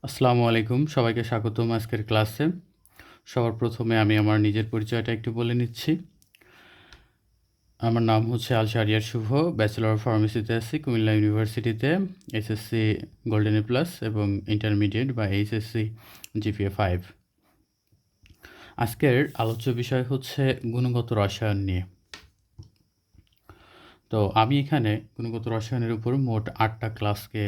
আসসালামু আলাইকুম, সবাইকে স্বাগতম আজকের ক্লাসে। সবার প্রথমে আমি আমার নিজের পরিচয়টা একটু বলে নিচ্ছি। আমার নাম হচ্ছে আল শাহরিয়ার শুভ, ব্যাচেলর অফ ফার্মেসিতে আছি কুমিল্লা ইউনিভার্সিটিতে, এসএসসি গোল্ডেন এ প্লাস এবং ইন্টারমিডিয়েট বা এইচএসসি জিপিএ 5। আজকের আলোচ্য বিষয় হচ্ছে গুণগত রসায়ন নিয়ে। তো আমি এখানে গুণগত রসায়নের উপর মোট 8টা ক্লাসকে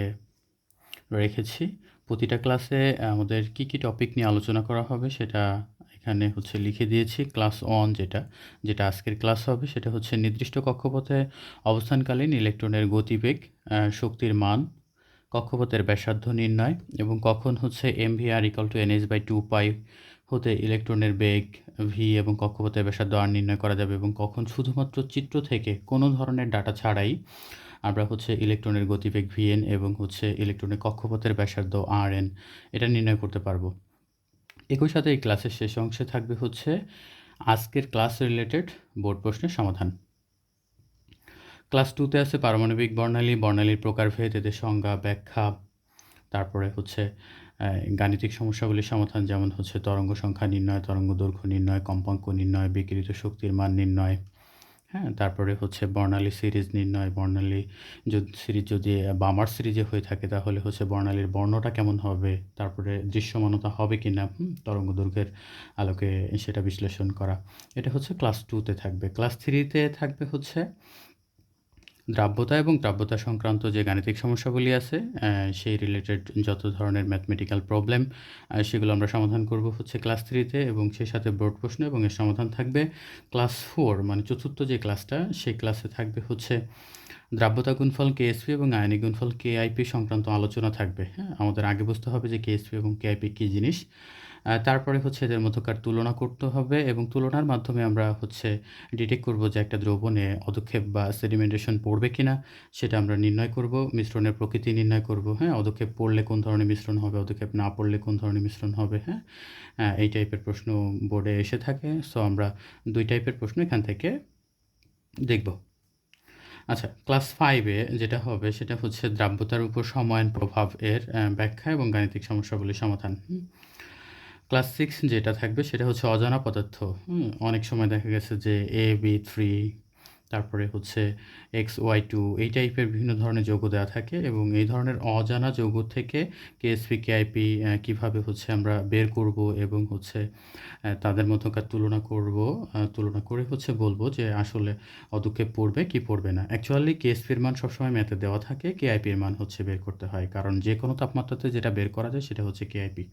রেখেছি। প্রতিটা ক্লাসে আমাদের কী টপিক নিয়ে আলোচনা করা হবে সেটা এখানে হচ্ছে লিখে দিয়েছি। ক্লাস 1 যেটা আজকের ক্লাস হবে সেটা হচ্ছে নির্দিষ্ট কক্ষপথে অবস্থানকালীন ইলেকট্রনের গতিবেগ, শক্তির মান, কক্ষপথের ব্যাসার্ধ নির্ণয় এবং কখন হচ্ছে mvr=nh/2π হতে ইলেকট্রনের বেগ v এবং কক্ষপথের ব্যাসার্ধ r নির্ণয় করা যাবে এবং কখন শুধুমাত্র চিত্র থেকে কোনো ধরনের ডাটা ছাড়াই আমরা হচ্ছে ইলেকট্রনের গতিবেগ vn এবং হচ্ছে ইলেকট্রনের কক্ষপথের ব্যাসার্ধ rn এটা নির্ণয় করতে পারবো। একই সাথে এই ক্লাসের শেষ অংশে থাকবে হচ্ছে আজকের ক্লাস রিলেটেড বোর্ড প্রশ্নের সমাধান। ক্লাস 2তে আছে পারমাণবিক বর্ণালী, বর্ণালীর প্রকারভেদ, এদের সংজ্ঞা, ব্যাখ্যা, তারপরে হচ্ছে গাণিতিক সমস্যাগুলির সমাধান, যেমন হচ্ছে তরঙ্গ সংখ্যা নির্ণয়, তরঙ্গ দৈর্ঘ্য নির্ণয়, কম্পাঙ্ক নির্ণয়, বিকিরিত শক্তির মান নির্ণয়। হ্যাঁ, তারপরে হচ্ছে বর্ণালী সিরিজ নির্ণয়, বর্ণালী সিরিজ যদি বামার সিরিজে হয়ে থাকে তাহলে হচ্ছে বর্ণালীর বর্ণটা কেমন হবে, তারপরে দৃশ্যমানতা হবে কি না তরঙ্গ দৈর্ঘ্যের আলোকে সেটা বিশ্লেষণ করা। এটা হচ্ছে ক্লাস 2তে থাকবে। ক্লাস 3তে থাকবে হচ্ছে দ্রাব্যতা এবং দ্রাব্যতা সংক্রান্ত যে গাণিতিক সমস্যাগুলি আছে সেই রিলেটেড যত ধরনের ম্যাথমেটিক্যাল প্রবলেম সেগুলো আমরা সমাধান করব হচ্ছে ক্লাস 3তে এবং সেই সাথে বোর্ড প্রশ্ন এবং এর সমাধান থাকবে ক্লাস 4 মানে চতুর্থ যে ক্লাসটা সেই ক্লাসে থাকবে হচ্ছে দ্রাব্যতা গুণফল কেএসপি এবং আয়নিক গুণফল কেআইপি সংক্রান্ত আলোচনা থাকবে। হ্যাঁ, আমাদের আগে বুঝতে হবে যে কেএসপি এবং কেআইপি কী জিনিস। তারপরে হচ্ছে এদের মধ্যকার তুলনা করতে হবে এবং তুলনার মাধ্যমে আমরা হচ্ছে ডিটেক্ট করব যে একটা দ্রবণে অদক্ষেপ বা সেডিমেন্টেশন পড়বে কিনা সেটা আমরা নির্ণয় করব। মিশ্রণের প্রকৃতি নির্ণয় করব। হ্যাঁ, অদক্ষেপ পড়লে কোন ধরনের মিশ্রণ হবে, অদক্ষেপ না পড়লে কোন ধরনের মিশ্রণ হবে। হ্যাঁ, এই টাইপের প্রশ্ন বোর্ডে এসে থাকে। সো আমরা 2 টাইপের প্রশ্ন এখান থেকে দেখব। আচ্ছা, ক্লাস 5-এ যেটা হবে সেটা হচ্ছে দ্রাব্যতার উপর সমায়ন প্রভাব এর ব্যাখ্যা এবং গাণিতিক সমস্যাগুলির সমাধান। ক্লাস 6 যেটা থাকবে সেটা হচ্ছে অজানা পদার্থ। অনেক সময় দেখা গেছে যে AB3 তারপরে হচ্ছে XY2 এই টাইপের বিভিন্ন ধরনের যৌগ দেওয়া থাকে এবং এই ধরনের অজানা যৌগ থেকে কেএসপি কেআইপি কীভাবে হচ্ছে আমরা বের করব এবং হচ্ছে তাদের মধ্যকার তুলনা করব। তুলনা করে হচ্ছে বলবো যে আসলে অদক্ষেপ পড়বে কি পড়বে না। অ্যাকচুয়ালি কেএসপির মান সবসময় ম্যাথে দেওয়া থাকে, কেআইপির মান হচ্ছে বের করতে হয়, কারণ যে কোনো তাপমাত্রাতে যেটা বের করা যায় সেটা হচ্ছে কেআইপি।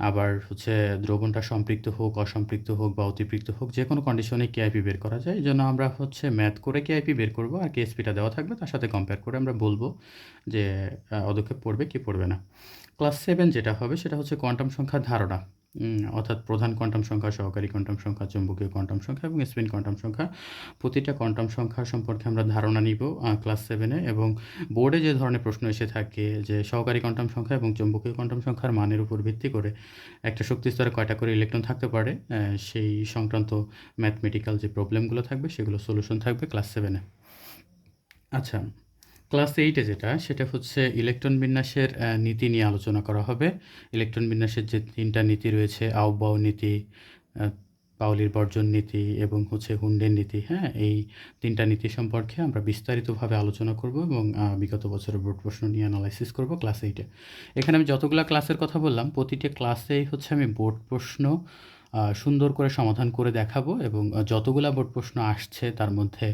আবার হচ্ছে দ্রবণটা সম্পৃক্ত হোক, অসম্পৃক্ত হোক বা অতিপৃক্ত হোক, যে কোনো কন্ডিশনে কেআইপি বের করা যায়। এই জন্য আমরা হচ্ছে ম্যাথ করে কেআইপি বের করব আর কেএসপিটা দেওয়া থাকবে, তার সাথে কম্পেয়ার করে আমরা বলবো যে পদক্ষেপ পড়বে কি পড়বে না। ক্লাস 7 যেটা হবে সেটা হচ্ছে কোয়ান্টাম সংখ্যার ধারণা, অর্থাৎ প্রধান কোয়ান্টাম সংখ্যা, সহকারী কোয়ান্টাম সংখ্যা, চৌম্বকীয় কোয়ান্টাম সংখ্যা এবং স্পিন কোয়ান্টাম সংখ্যা। প্রতিটা কোয়ান্টাম সংখ্যা সম্পর্কে আমরা ধারণা নিব ক্লাস 7-এ এবং বোর্ডে যে ধরনের প্রশ্ন এসে থাকে যে সহকারী কোয়ান্টাম সংখ্যা এবং চৌম্বকীয় কোয়ান্টাম সংখ্যার মানের উপর ভিত্তি করে একটা শক্তি স্তরে কয়টা করে ইলেকট্রন থাকতে পারে সেই সংক্রান্ত ম্যাথমেটিক্যাল যে প্রবলেমগুলো থাকবে সেগুলো সলিউশন থাকবে ক্লাস 7-এ। আচ্ছা, ক্লাস 8-এ যেটা সেটা হচ্ছে ইলেকট্রন বিন্যাসের নীতি নিয়ে আলোচনা করা হবে। ইলেকট্রন বিন্যাসের যে 3টা নীতি রয়েছে, আউবাউ নীতি, পাউলির বর্জন নীতি এবং হচ্ছে হুন্ডের নীতি। হ্যাঁ, এই 3টা নীতি সম্পর্কে আমরা বিস্তারিতভাবে আলোচনা করব এবং বিগত বছরের বোর্ড প্রশ্ন নিয়ে অ্যানালাইসিস করব ক্লাস 8-এ। এখানে আমি যতগুলা ক্লাসের কথা বললাম প্রতিটা ক্লাসেই হচ্ছে আমি বোর্ড প্রশ্ন সুন্দর করে সমাধান করে দেখাবো এবং যতগুলা বোর্ড প্রশ্ন আসছে তার মধ্যে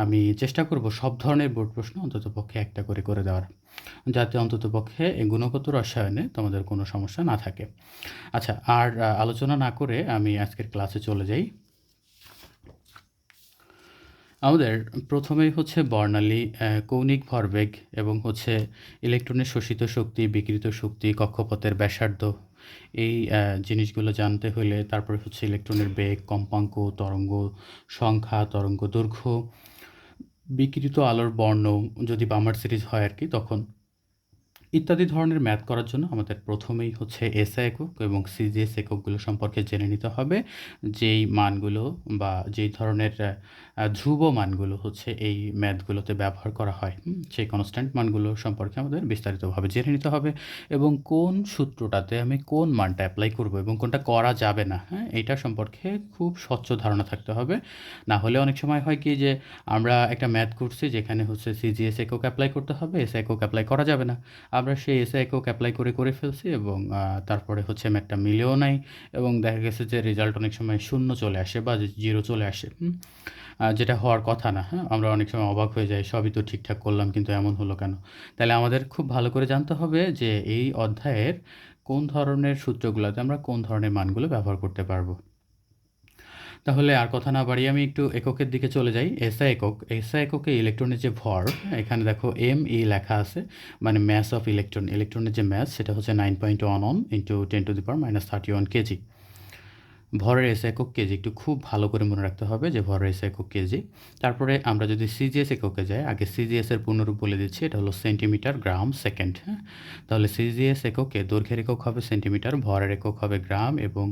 আমি চেষ্টা করব সব ধরনের বোর্ড প্রশ্ন অন্ততপক্ষে একটা করে করে দেওয়ার, যাতে অন্ততপক্ষে এই গুণগত রসায়নে তোমাদের কোনো সমস্যা না থাকে। আচ্ছা, আর আলোচনা না করে আমি আজকের ক্লাসে চলে যাই। আমাদের প্রথমেই হচ্ছে বর্ণালী, কৌণিক ভরবেগ এবং হচ্ছে ইলেকট্রনের শোষিত শক্তি, বিকৃত শক্তি, কক্ষপথের ব্যাসার্ধ, এই জিনিসগুলো জানতে হলে তারপরে হচ্ছে ইলেকট্রনের বেগ, কম্পাঙ্ক, তরঙ্গ সংখ্যা, তরঙ্গ দৈর্ঘ্য, বিকিরিত আলোর বর্ণ যদি বামার সিরিজ হয় আর কি তখন, ইত্যাদি ধরনের ম্যাথ করার জন্য আমাদের প্রথমেই হচ্ছে এসআই একক এবং সিজিএস এককগুলো সম্পর্কে জেনে নিতে হবে। যেই মানগুলো বা যেই ধরনের ধ্রুব মানগুলো হচ্ছে এই ম্যাথগুলোতে ব্যবহার করা হয়, সেই কনস্ট্যান্ট মানগুলো সম্পর্কে আমাদের বিস্তারিতভাবে জেনে নিতে হবে এবং কোন সূত্রটাতে আমি কোন মানটা অ্যাপ্লাই করব এবং কোনটা করা যাবে না, হ্যাঁ? এইটা সম্পর্কে খুব স্বচ্ছ ধারণা থাকতে হবে। না হলে অনেক সময় হয় কি যে আমরা একটা ম্যাথ করছি যেখানে হচ্ছে সিজিএস একক অ্যাপ্লাই করতে হবে, এসআই একক অ্যাপ্লাই করা যাবে না। আমরা সেই এসআই একক অ্যাপ্লাই করে ফেলছি এবং তারপরে হচ্ছে ম্যাথটা মিলেও নাই এবং দেখা গেছে যে রেজাল্ট অনেক সময় 0 চলে আসে বা 0 চলে আসে। যেটা হওয়ার কথা না, হ্যাঁ? আমরা অনেক সময় অবাক হয়ে যাই, সবই তো ঠিকঠাক করলাম কিন্তু এমন হলো কেন? তাহলে আমাদের খুব ভালো করে জানতে হবে যে এই অধ্যায়ের কোন ধরনের সূত্রগুলাতে আমরা কোন ধরনের মানগুলো ব্যবহার করতে পারবো। তাহলে আর কথা না বাড়িয়ে আমি একটু এককের দিকে চলে যাই। এসআই একক, এসআই এককে ইলেকট্রনের যে ভর, এখানে দেখো ME লেখা আছে, মানে মাস অফ ইলেকট্রন। ইলেকট্রনের যে মাস সেটা হচ্ছে 9.11 ইন্টু 10⁻³ কেজি। ভরের এসআই একক কেজি, একটু খুব ভালো করে মনে রাখতে হবে যে ভরের এসআই একক কেজি। তারপরে আমরা যদি সিজিএস এককে যাই, আগে সিজিএসের পূর্ণরূপ বলে দিচ্ছি, এটা হলো সেন্টিমিটার, গ্রাম, সেকেন্ড, হ্যাঁ? তাহলে সিজিএস এককে দৈর্ঘ্যের একক হবে সেন্টিমিটার, ভরের একক হবে গ্রাম এবং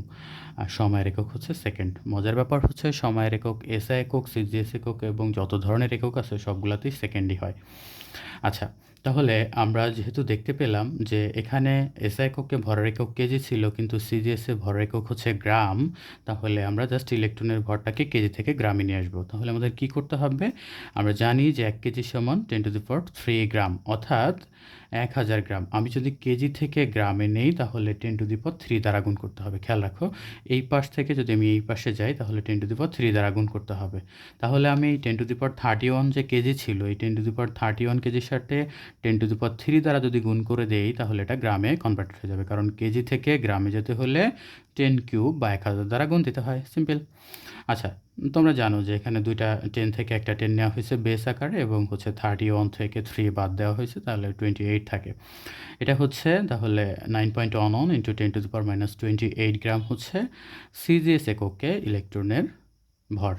সময়ের একক হচ্ছে সেকেন্ড। মজার ব্যাপার হচ্ছে সময়ের একক এসআই একক, সিজিএস একক এবং যত ধরনের একক আছে সবগুলাতেই সেকেন্ডই হয়। আচ্ছা, তাহলে আমরা যেহেতু দেখতে পেলাম যে এখানে এসআই এককে ভরের একক কেজি ছিল কিন্তু সিজিএসে ভরের একক হচ্ছে গ্রাম, তাহলে আমরা জাস্ট ইলেকট্রনের ভরটাকে কেজি থেকে গ্রামে নিয়ে আসবো। তাহলে আমাদের কি করতে হবে? আমরা জানি যে 1 কেজি সমান 10⁻³ গ্রাম, অর্থাৎ 1000 গ্রাম। আমি যদি কেজি থেকে গ্রামে নেই তাহলে 10⁻³ দ্বারা গুণ করতে হবে। খেয়াল রাখো, এই পাশ থেকে যদি আমি এই পাশে যাই তাহলে 10⁻³ দ্বারা গুণ করতে হবে। তাহলে আমি এই 10⁻31 যে কেজি ছিল, এই 10⁻31 কেজির সাথে 10⁻³ দ্বারা যদি গুণ করে দেই তাহলে এটা গ্রামে কনভার্ট হয়ে যাবে, কারণ কেজি থেকে গ্রামে যেতে হলে 10³ বা 1000 দ্বারা গুণ দিতে হয়, সিম্পল। আচ্ছা, তোমরা জানো যে এখানে দুইটা 10 থেকে একটা 10 নেওয়া হয়েছে বেস আকারে এবং হচ্ছে 31 থেকে 3 বাদ দেওয়া হয়েছে, তাহলে 28 থাকে। এটা হচ্ছে তাহলে 9.11 ইন্টু 10⁻28 গ্রাম হচ্ছে সিজিএস এককে ইলেকট্রনের ভর।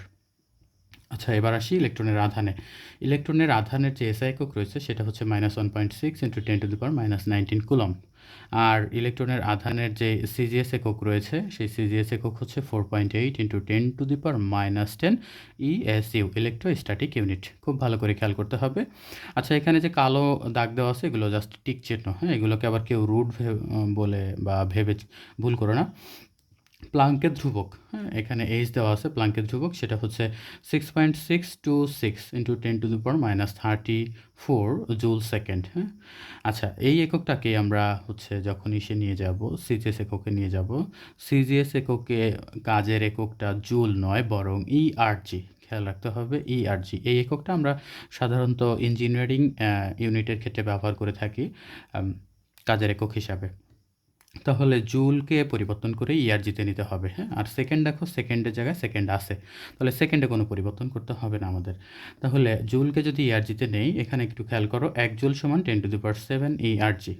আচ্ছা, এবার আসি ইলেকট্রনের আধানে। ইলেকট্রনের আধানের যে এসআই একক রয়েছে সেটা হচ্ছে -1.6 ইন্টু 10⁻19 কুলম্ব। আর ইলেকট্রনের আধানের যে সিজিএস একক রয়েছে সেই সিজিএস একক হচ্ছে 4.8 ইন্টু 10⁻10 ESU, ইলেকট্রোস্ট্যাটিক ইউনিট। খুব ভালো করে খেয়াল করতে হবে। আচ্ছা, এখানে যে কালো দাগ দেওয়া আছে এগুলো জাস্ট টিক চিহ্ন, হ্যাঁ? এগুলোকে আবার কেউ রুট বলে বা ভেবে ভুল করো না। প্লাঙ্কের ধ্রুবক, হ্যাঁ? এখানে এইচ দেওয়া আছে, প্লাঙ্কের ধ্রুবক সেটা হচ্ছে 6.626 ইন্টু 10⁻34 জুল সেকেন্ড, হ্যাঁ? আচ্ছা, এই এককটাকে আমরা হচ্ছে যখন ইসে নিয়ে যাব, সিজিএস এককে নিয়ে যাব, সিজিএস এককে কাজের এককটা জুল নয় বরং ইআরজি। খেয়াল রাখতে হবে ইআরজি। এই এককটা আমরা সাধারণত ইঞ্জিনিয়ারিং ইউনিটের ক্ষেত্রে ব্যবহার করে থাকি কাজের একক হিসাবে। তাহলে জুলকে পরিবর্তন করে ইআরজিতে নিতে হবে, হ্যাঁ? আর সেকেন্ড দেখো, সেকেন্ডের জায়গায় সেকেন্ড আছে, তাহলে সেকেন্ডে কোনো পরিবর্তন করতে হবে না আমাদের। তাহলে জুলকে যদি ইআরজিতে নেই, এখানে একটু খেয়াল করো, 1 জুল সমান 10⁻7 ইআরজি।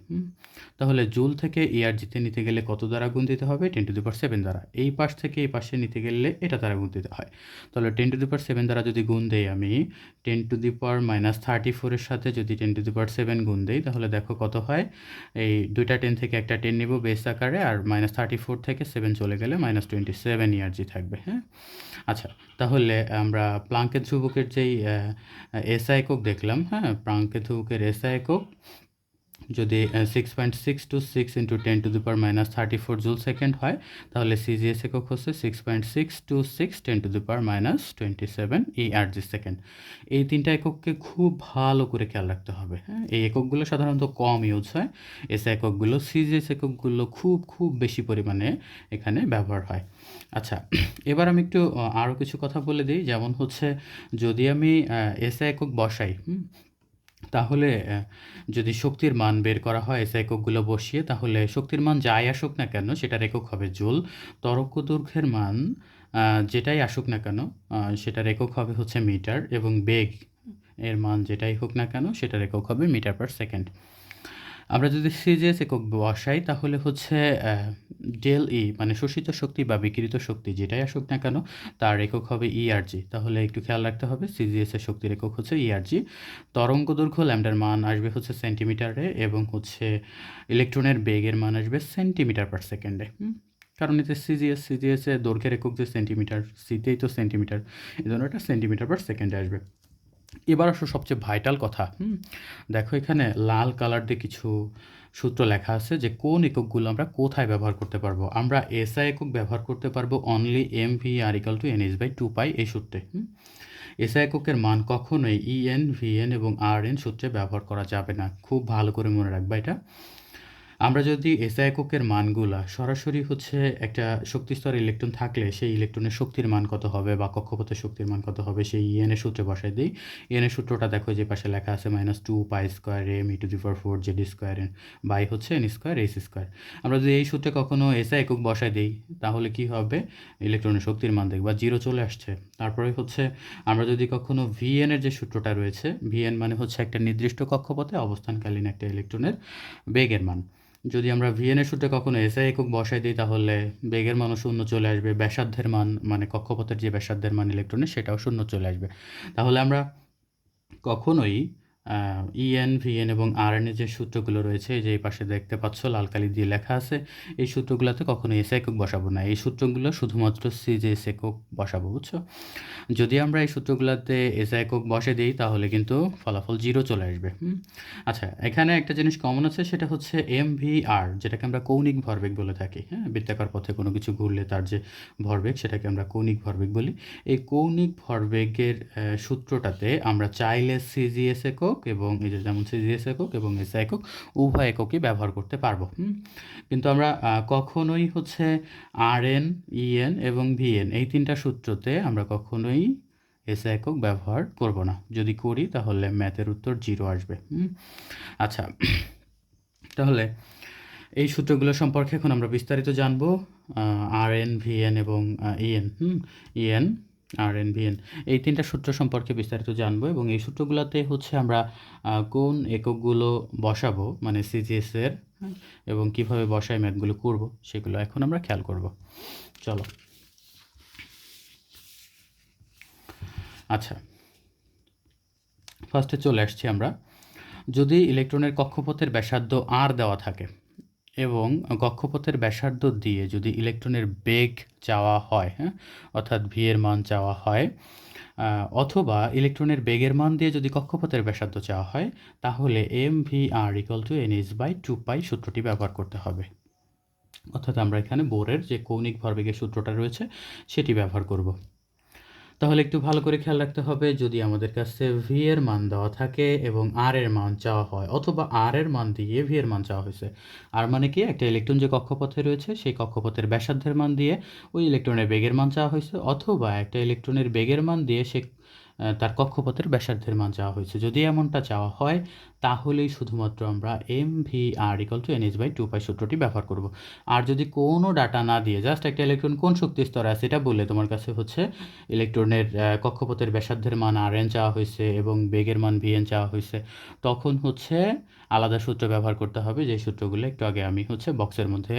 তাহলে জুল থেকে ইআরজিতে নিতে গেলে কত দ্বারা গুণ দিতে হবে? 10⁻7 দ্বারা। এই পাশ থেকে এই পাশে নিতে গেলে এটা দ্বারা গুণ দিতে হয়। তাহলে 10⁻7 দ্বারা যদি গুণ দেই আমি, 10⁻34 এর সাথে যদি 10⁻7 গুণ দেই তাহলে দেখো কত হয়। এই দুইটা 10 থেকে একটা 10 নিব বেস আকারে, আর -34 থেকে 7 চলে গেলে -27 ইআরজি থাকবে, হ্যাঁ? আচ্ছা, তাহলে আমরা প্লাঙ্কের ধ্রুবকের যেই এসআই একক দেখলাম, হ্যাঁ? প্লাঙ্কের ধ্রুবকের এসআই একক যদি 6.626 ইন্টু 10⁻34 জুল সেকেন্ড হয় তাহলে সিজিএস একক হচ্ছে 6.626 10⁻27 ইআরজি সেকেন্ড। এই তিনটা একককে খুব ভালো করে খেয়াল রাখতে হবে, হ্যাঁ? এই এককগুলো সাধারণত কম ইউজ হয়, এসআই এককগুলো, সিজিএস এককগুলো খুব খুব বেশি পরিমাণে এখানে ব্যবহার হয়। আচ্ছা, এবার আমি একটু আরও কিছু কথা বলে দিই, যেমন হচ্ছে যদি আমি এসআই একক বসাই, তাহলে যদি শক্তির মান বের করা হয় এসআই এককগুলো বসিয়ে, তাহলে শক্তির মান যাই আসুক না কেন সেটার একক হবে জুল। তরঙ্গ দৈর্ঘ্যের মান যেটাই আসুক না কেন সেটার একক হবে হচ্ছে মিটার, এবং বেগ এর মান যেটাই হোক না কেন সেটার একক হবে মিটার পার সেকেন্ড। আমরা যদি সিজিএস একক বসাই তাহলে হচ্ছে ডেল ই মানে শোষিত শক্তি বা বিকিরিত শক্তি যেটাই আসুক না কেন তার একক হবে ইআরজি। তাহলে একটু খেয়াল রাখতে হবে সিজিএস এর শক্তির একক হচ্ছে ইআরজি। তরঙ্গ দৈর্ঘ্য ল্যামডার মান আসবে হচ্ছে সেন্টিমিটারে এবং হচ্ছে ইলেকট্রনের বেগের মান আসবে সেন্টিমিটার পার সেকেন্ডে। কারণ এতে সিজিএস এর দৈর্ঘ্যের একক যে সেন্টিমিটার, সিতেই তো সেন্টিমিটার, এই জন্য এটা সেন্টিমিটার পার সেকেন্ডে আসবে। এবার আসো সবচেয়ে ভাইটাল কথা। দেখো এখানে লাল কালার দিয়ে কিছু সূত্র লেখা আছে যে কোন এককগুলো আমরা কোথায় ব্যবহার করতে পারবো। আমরা এসআই একক ব্যবহার করতে পারবো only M V R equal to N H by 2 pi এই সূত্রে। এসআই এককের মান কখনোই ইএন ভিএন এবং আর এন সূত্রে ব্যবহার করা যাবে না। খুব ভালো করে মনে রাখবা এটা। আমরা যদি এসআই এককের মানগুলা সরাসরি হচ্ছে একটা শক্তিস্তর ইলেকট্রন থাকলে সেই ইলেকট্রনের শক্তির মান কত হবে বা কক্ষপথের শক্তির মান কত হবে সেই ইএন এর সূত্রে বসাই দিই। ইএন এর সূত্রটা দেখো যে পাশে লেখা আছে -2 pi square M E to the power 4 Z square N by হচ্ছে এন স্কোয়ার এস স্কোয়ার। আমরা যদি এই সূত্রে কখনো এসআই একক বসাই দিই তাহলে কি হবে, ইলেকট্রনের শক্তির মান দেখবা 0 চলে আসছে। তারপরে হচ্ছে আমরা যদি কখনো ভিএন এর যে সূত্রটা রয়েছে, ভিএন মানে হচ্ছে একটা নির্দিষ্ট কক্ষপথে অবস্থানকালীন একটা ইলেকট্রনের বেগের মান। যদি আমরা ভিএনের সূত্রে কখনো এসআই একক বসাই দিই তাহলে বেগের মানও শূন্য চলে আসবে, ব্যাসার্ধের মান মানে কক্ষপথের যে ব্যাসার্ধের মান ইলেকট্রনের সেটাও শূন্য চলে আসবে। তাহলে আমরা কখনোই ইএন ভিএন এবং আরএন এর যে সূত্রগুলো রয়েছে যে এই পাশে দেখতে পাচ্ছ লাল কালি দিয়ে লেখা আছে, এই সূত্রগুলোতে কখনো এসআই একক বসাবো না। এই সূত্রগুলো শুধুমাত্র সিজিএস একক বসাবো, বুঝছো? যদি আমরা এই সূত্রগুলোতে এসআই একক বসে দিই তাহলে কিন্তু ফলাফল 0 চলে আসবে। আচ্ছা, এখানে একটা জিনিস কমন আছে, সেটা হচ্ছে এমভিআর, যেটাকে আমরা কৌণিক ভরবেগ বলে থাকি। বৃত্তাকার পথে কোনো কিছু ঘুরলে তার যে ভরবেগ সেটাকে আমরা কৌণিক ভরবেগ বলি। এই কৌণিক ভরবেগের সূত্রটাতে আমরা চাইলে সিজিএস একক এবং এই যে যেমন সিজিএস একক এবং এসআই একক উভয় এককই ব্যবহার করতে পারবো। কিন্তু আমরা কখনোই হচ্ছে আরএন, ইএন এবং ভিএন এই তিনটা সূত্রতে আমরা কখনোই এসআই একক ব্যবহার করব না। যদি করি তাহলে ম্যাথের উত্তর 0 আসবে। আচ্ছা, তাহলে এই সূত্রগুলো সম্পর্কে এখন আমরা বিস্তারিত জানবো। আরএন, ভিএন এবং ইএন ইএন আরএন, ভিএন এই তিনটা সূত্র সম্পর্কে বিস্তারিত জানবো এবং এই সূত্রগুলোতে হচ্ছে আমরা কোন এককগুলো বসাবো মানে সিজিএস এর এবং কিভাবে বসায় ম্যাথগুলো করব সেগুলো এখন আমরা খেয়াল করব। চলো। আচ্ছা, ফার্স্টে চলে আসছি আমরা। যদি ইলেকট্রনের কক্ষপথের ব্যাসার্ধ আর দেওয়া থাকে এবং কক্ষপথের ব্যাসার্ধ দিয়ে যদি ইলেকট্রনের বেগ চাওয়া হয়, অর্থাৎ ভি এর মান চাওয়া হয়, অথবা ইলেকট্রনের বেগের মান দিয়ে যদি কক্ষপথের ব্যাসার্ধ চাওয়া হয়, তাহলে M V R equal to N H by 2 pi সূত্রটি ব্যবহার করতে হবে। অর্থাৎ আমরা এখানে বোরের যে কৌণিক ভরবেগের সূত্রটা রয়েছে সেটি ব্যবহার করব। তাহলে একটু ভালো করে খেয়াল রাখতে হবে, যদি আমাদের কাছে ভি এর মান দেওয়া থাকে এবং আর এর মান চাওয়া হয়, অথবা আর এর মান দিয়ে ভি এর মান চাওয়া হয়েছে, আর মানে কি একটা ইলেকট্রন যে কক্ষপথে রয়েছে সেই কক্ষপথের ব্যাসার্ধের মান দিয়ে ওই ইলেকট্রনের বেগের মান চাওয়া হয়েছে, অথবা একটা ইলেকট্রনের বেগের মান দিয়ে সে তার কক্ষপথের ব্যাসার্ধের মান চাওয়া হয়েছে। যদি এমনটা চাওয়া হয় তাহলেই শুধুমাত্র আমরা M V R equal to N H by 2 pi সূত্রটি ব্যবহার করব। আর যদি কোনো ডাটা না দিয়ে জাস্ট একটা ইলেকট্রন কোন শক্তি স্তরে আছে এটা বলে তোমার কাছে হচ্ছে ইলেকট্রনের কক্ষপথের ব্যাসার্ধের মান আর এন চাওয়া হয়েছে এবং বেগের মান ভি এন চাওয়া হয়েছে, তখন হচ্ছে আলাদা সূত্র ব্যবহার করতে হবে, যে সূত্রগুলো একটু আগে আমি হচ্ছে বক্সের মধ্যে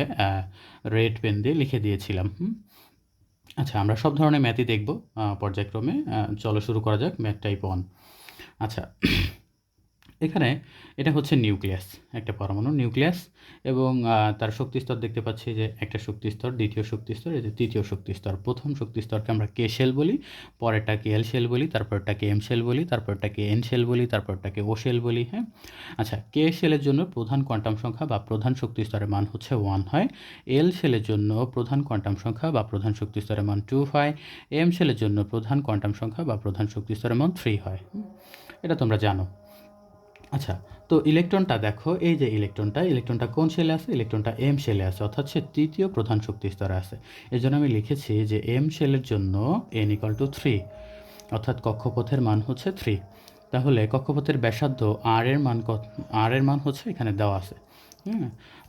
রেড পেন দিয়ে লিখে দিয়েছিলাম। আচ্ছা, আমরা সব ধরনের ম্যাথই দেখব পর্যায়ক্রমে। চলো শুরু করা যাক ম্যাথ টাইপ 1। আচ্ছা, এখানে এটা হচ্ছে নিউক্লিয়াস, একটা পরমাণুর নিউক্লিয়াস, এবং তার শক্তিস্তর দেখতে পাচ্ছি যে একটা শক্তিস্তর, দ্বিতীয় শক্তিস্তর, এই যে তৃতীয় শক্তিস্তর। প্রথম শক্তিস্তরকে আমরা কে শেল বলি, পরেরটাকে এল শেল বলি, তারপরটাকে এম শেল বলি, তারপরটাকে এন শেল বলি, তারপরটাকে ও শেল বলি। আচ্ছা, কে শেলের জন্য প্রধান কোয়ান্টাম সংখ্যা বা প্রধান শক্তিস্তরের মান হচ্ছে 1 হয়, এল শেলের জন্য প্রধান কোয়ান্টাম সংখ্যা বা প্রধান শক্তিস্তরের মান 2 হয়, এম শেলের জন্য প্রধান কোয়ান্টাম সংখ্যা বা প্রধান শক্তিস্তরের মান 3 হয়। এটা তোমরা জানো। আচ্ছা, তো ইলেকট্রনটা দেখো, এই যে ইলেকট্রনটা কোন শেলে আছে? ইলেকট্রনটা এম শেলে আছে, অর্থাৎ সে তৃতীয় প্রধান শক্তি স্তরে আছে। এর জন্য আমি লিখেছি যে এম শেলের জন্য এন ইকুয়াল টু 3, অর্থাৎ কক্ষপথের মান হচ্ছে 3। তাহলে কক্ষপথের ব্যাসার্ধ আর এর মান হচ্ছে এখানে দেওয়া আছে,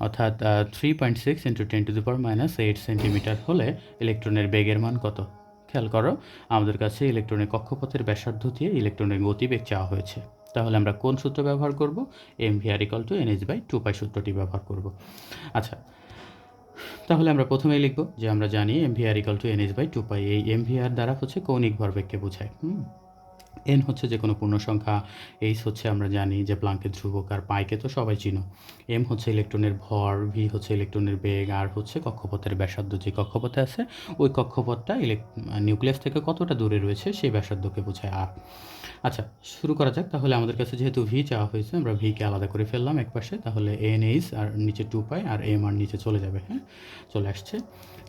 অর্থাৎ 3.6 × 10⁻⁸ সেন্টিমিটার হলে ইলেকট্রনের বেগের মান কত? খেয়াল করো, আমাদের কাছে ইলেকট্রনের কক্ষপথের ব্যাসার্ধ দিয়ে ইলেকট্রনের গতিবেগ চাওয়া হয়েছে। তাহলে আমরা কোন সূত্র ব্যবহার করব? mvr = nh/2π সূত্রটি ব্যবহার করব। আচ্ছা, তাহলে আমরা প্রথমেই লিখব যে আমরা জানি mvr = nh/2π। এই mvr দ্বারা হচ্ছে কৌণিক ভরবেগকে বোঝায়। এন হচ্ছে যে কোনো পূর্ণ সংখ্যা, এইচ হচ্ছে আমরা জানি যে প্লাঙ্কের ধ্রুবক, আর পাইকে তো সবাই চিনো। এম হচ্ছে ইলেকট্রনের ভর, ভি হচ্ছে ইলেকট্রনের বেগ, আর হচ্ছে কক্ষপথের ব্যাসার্ধ। যে কক্ষপথে আছে ওই কক্ষপথটা নিউক্লিয়াস থেকে কতটা দূরে রয়েছে সেই ব্যাসার্ধকে বোঝায় আর। আচ্ছা, শুরু করা যাক। তাহলে আমাদের কাছে যেহেতু ভি চাওয়া হয়েছে, আমরা ভিকে আলাদা করে ফেললাম একপাশে। তাহলে এন এইচ আর নিচে 2π, আর এম আর নিচে চলে যাবে। হ্যাঁ, চলে আসছে।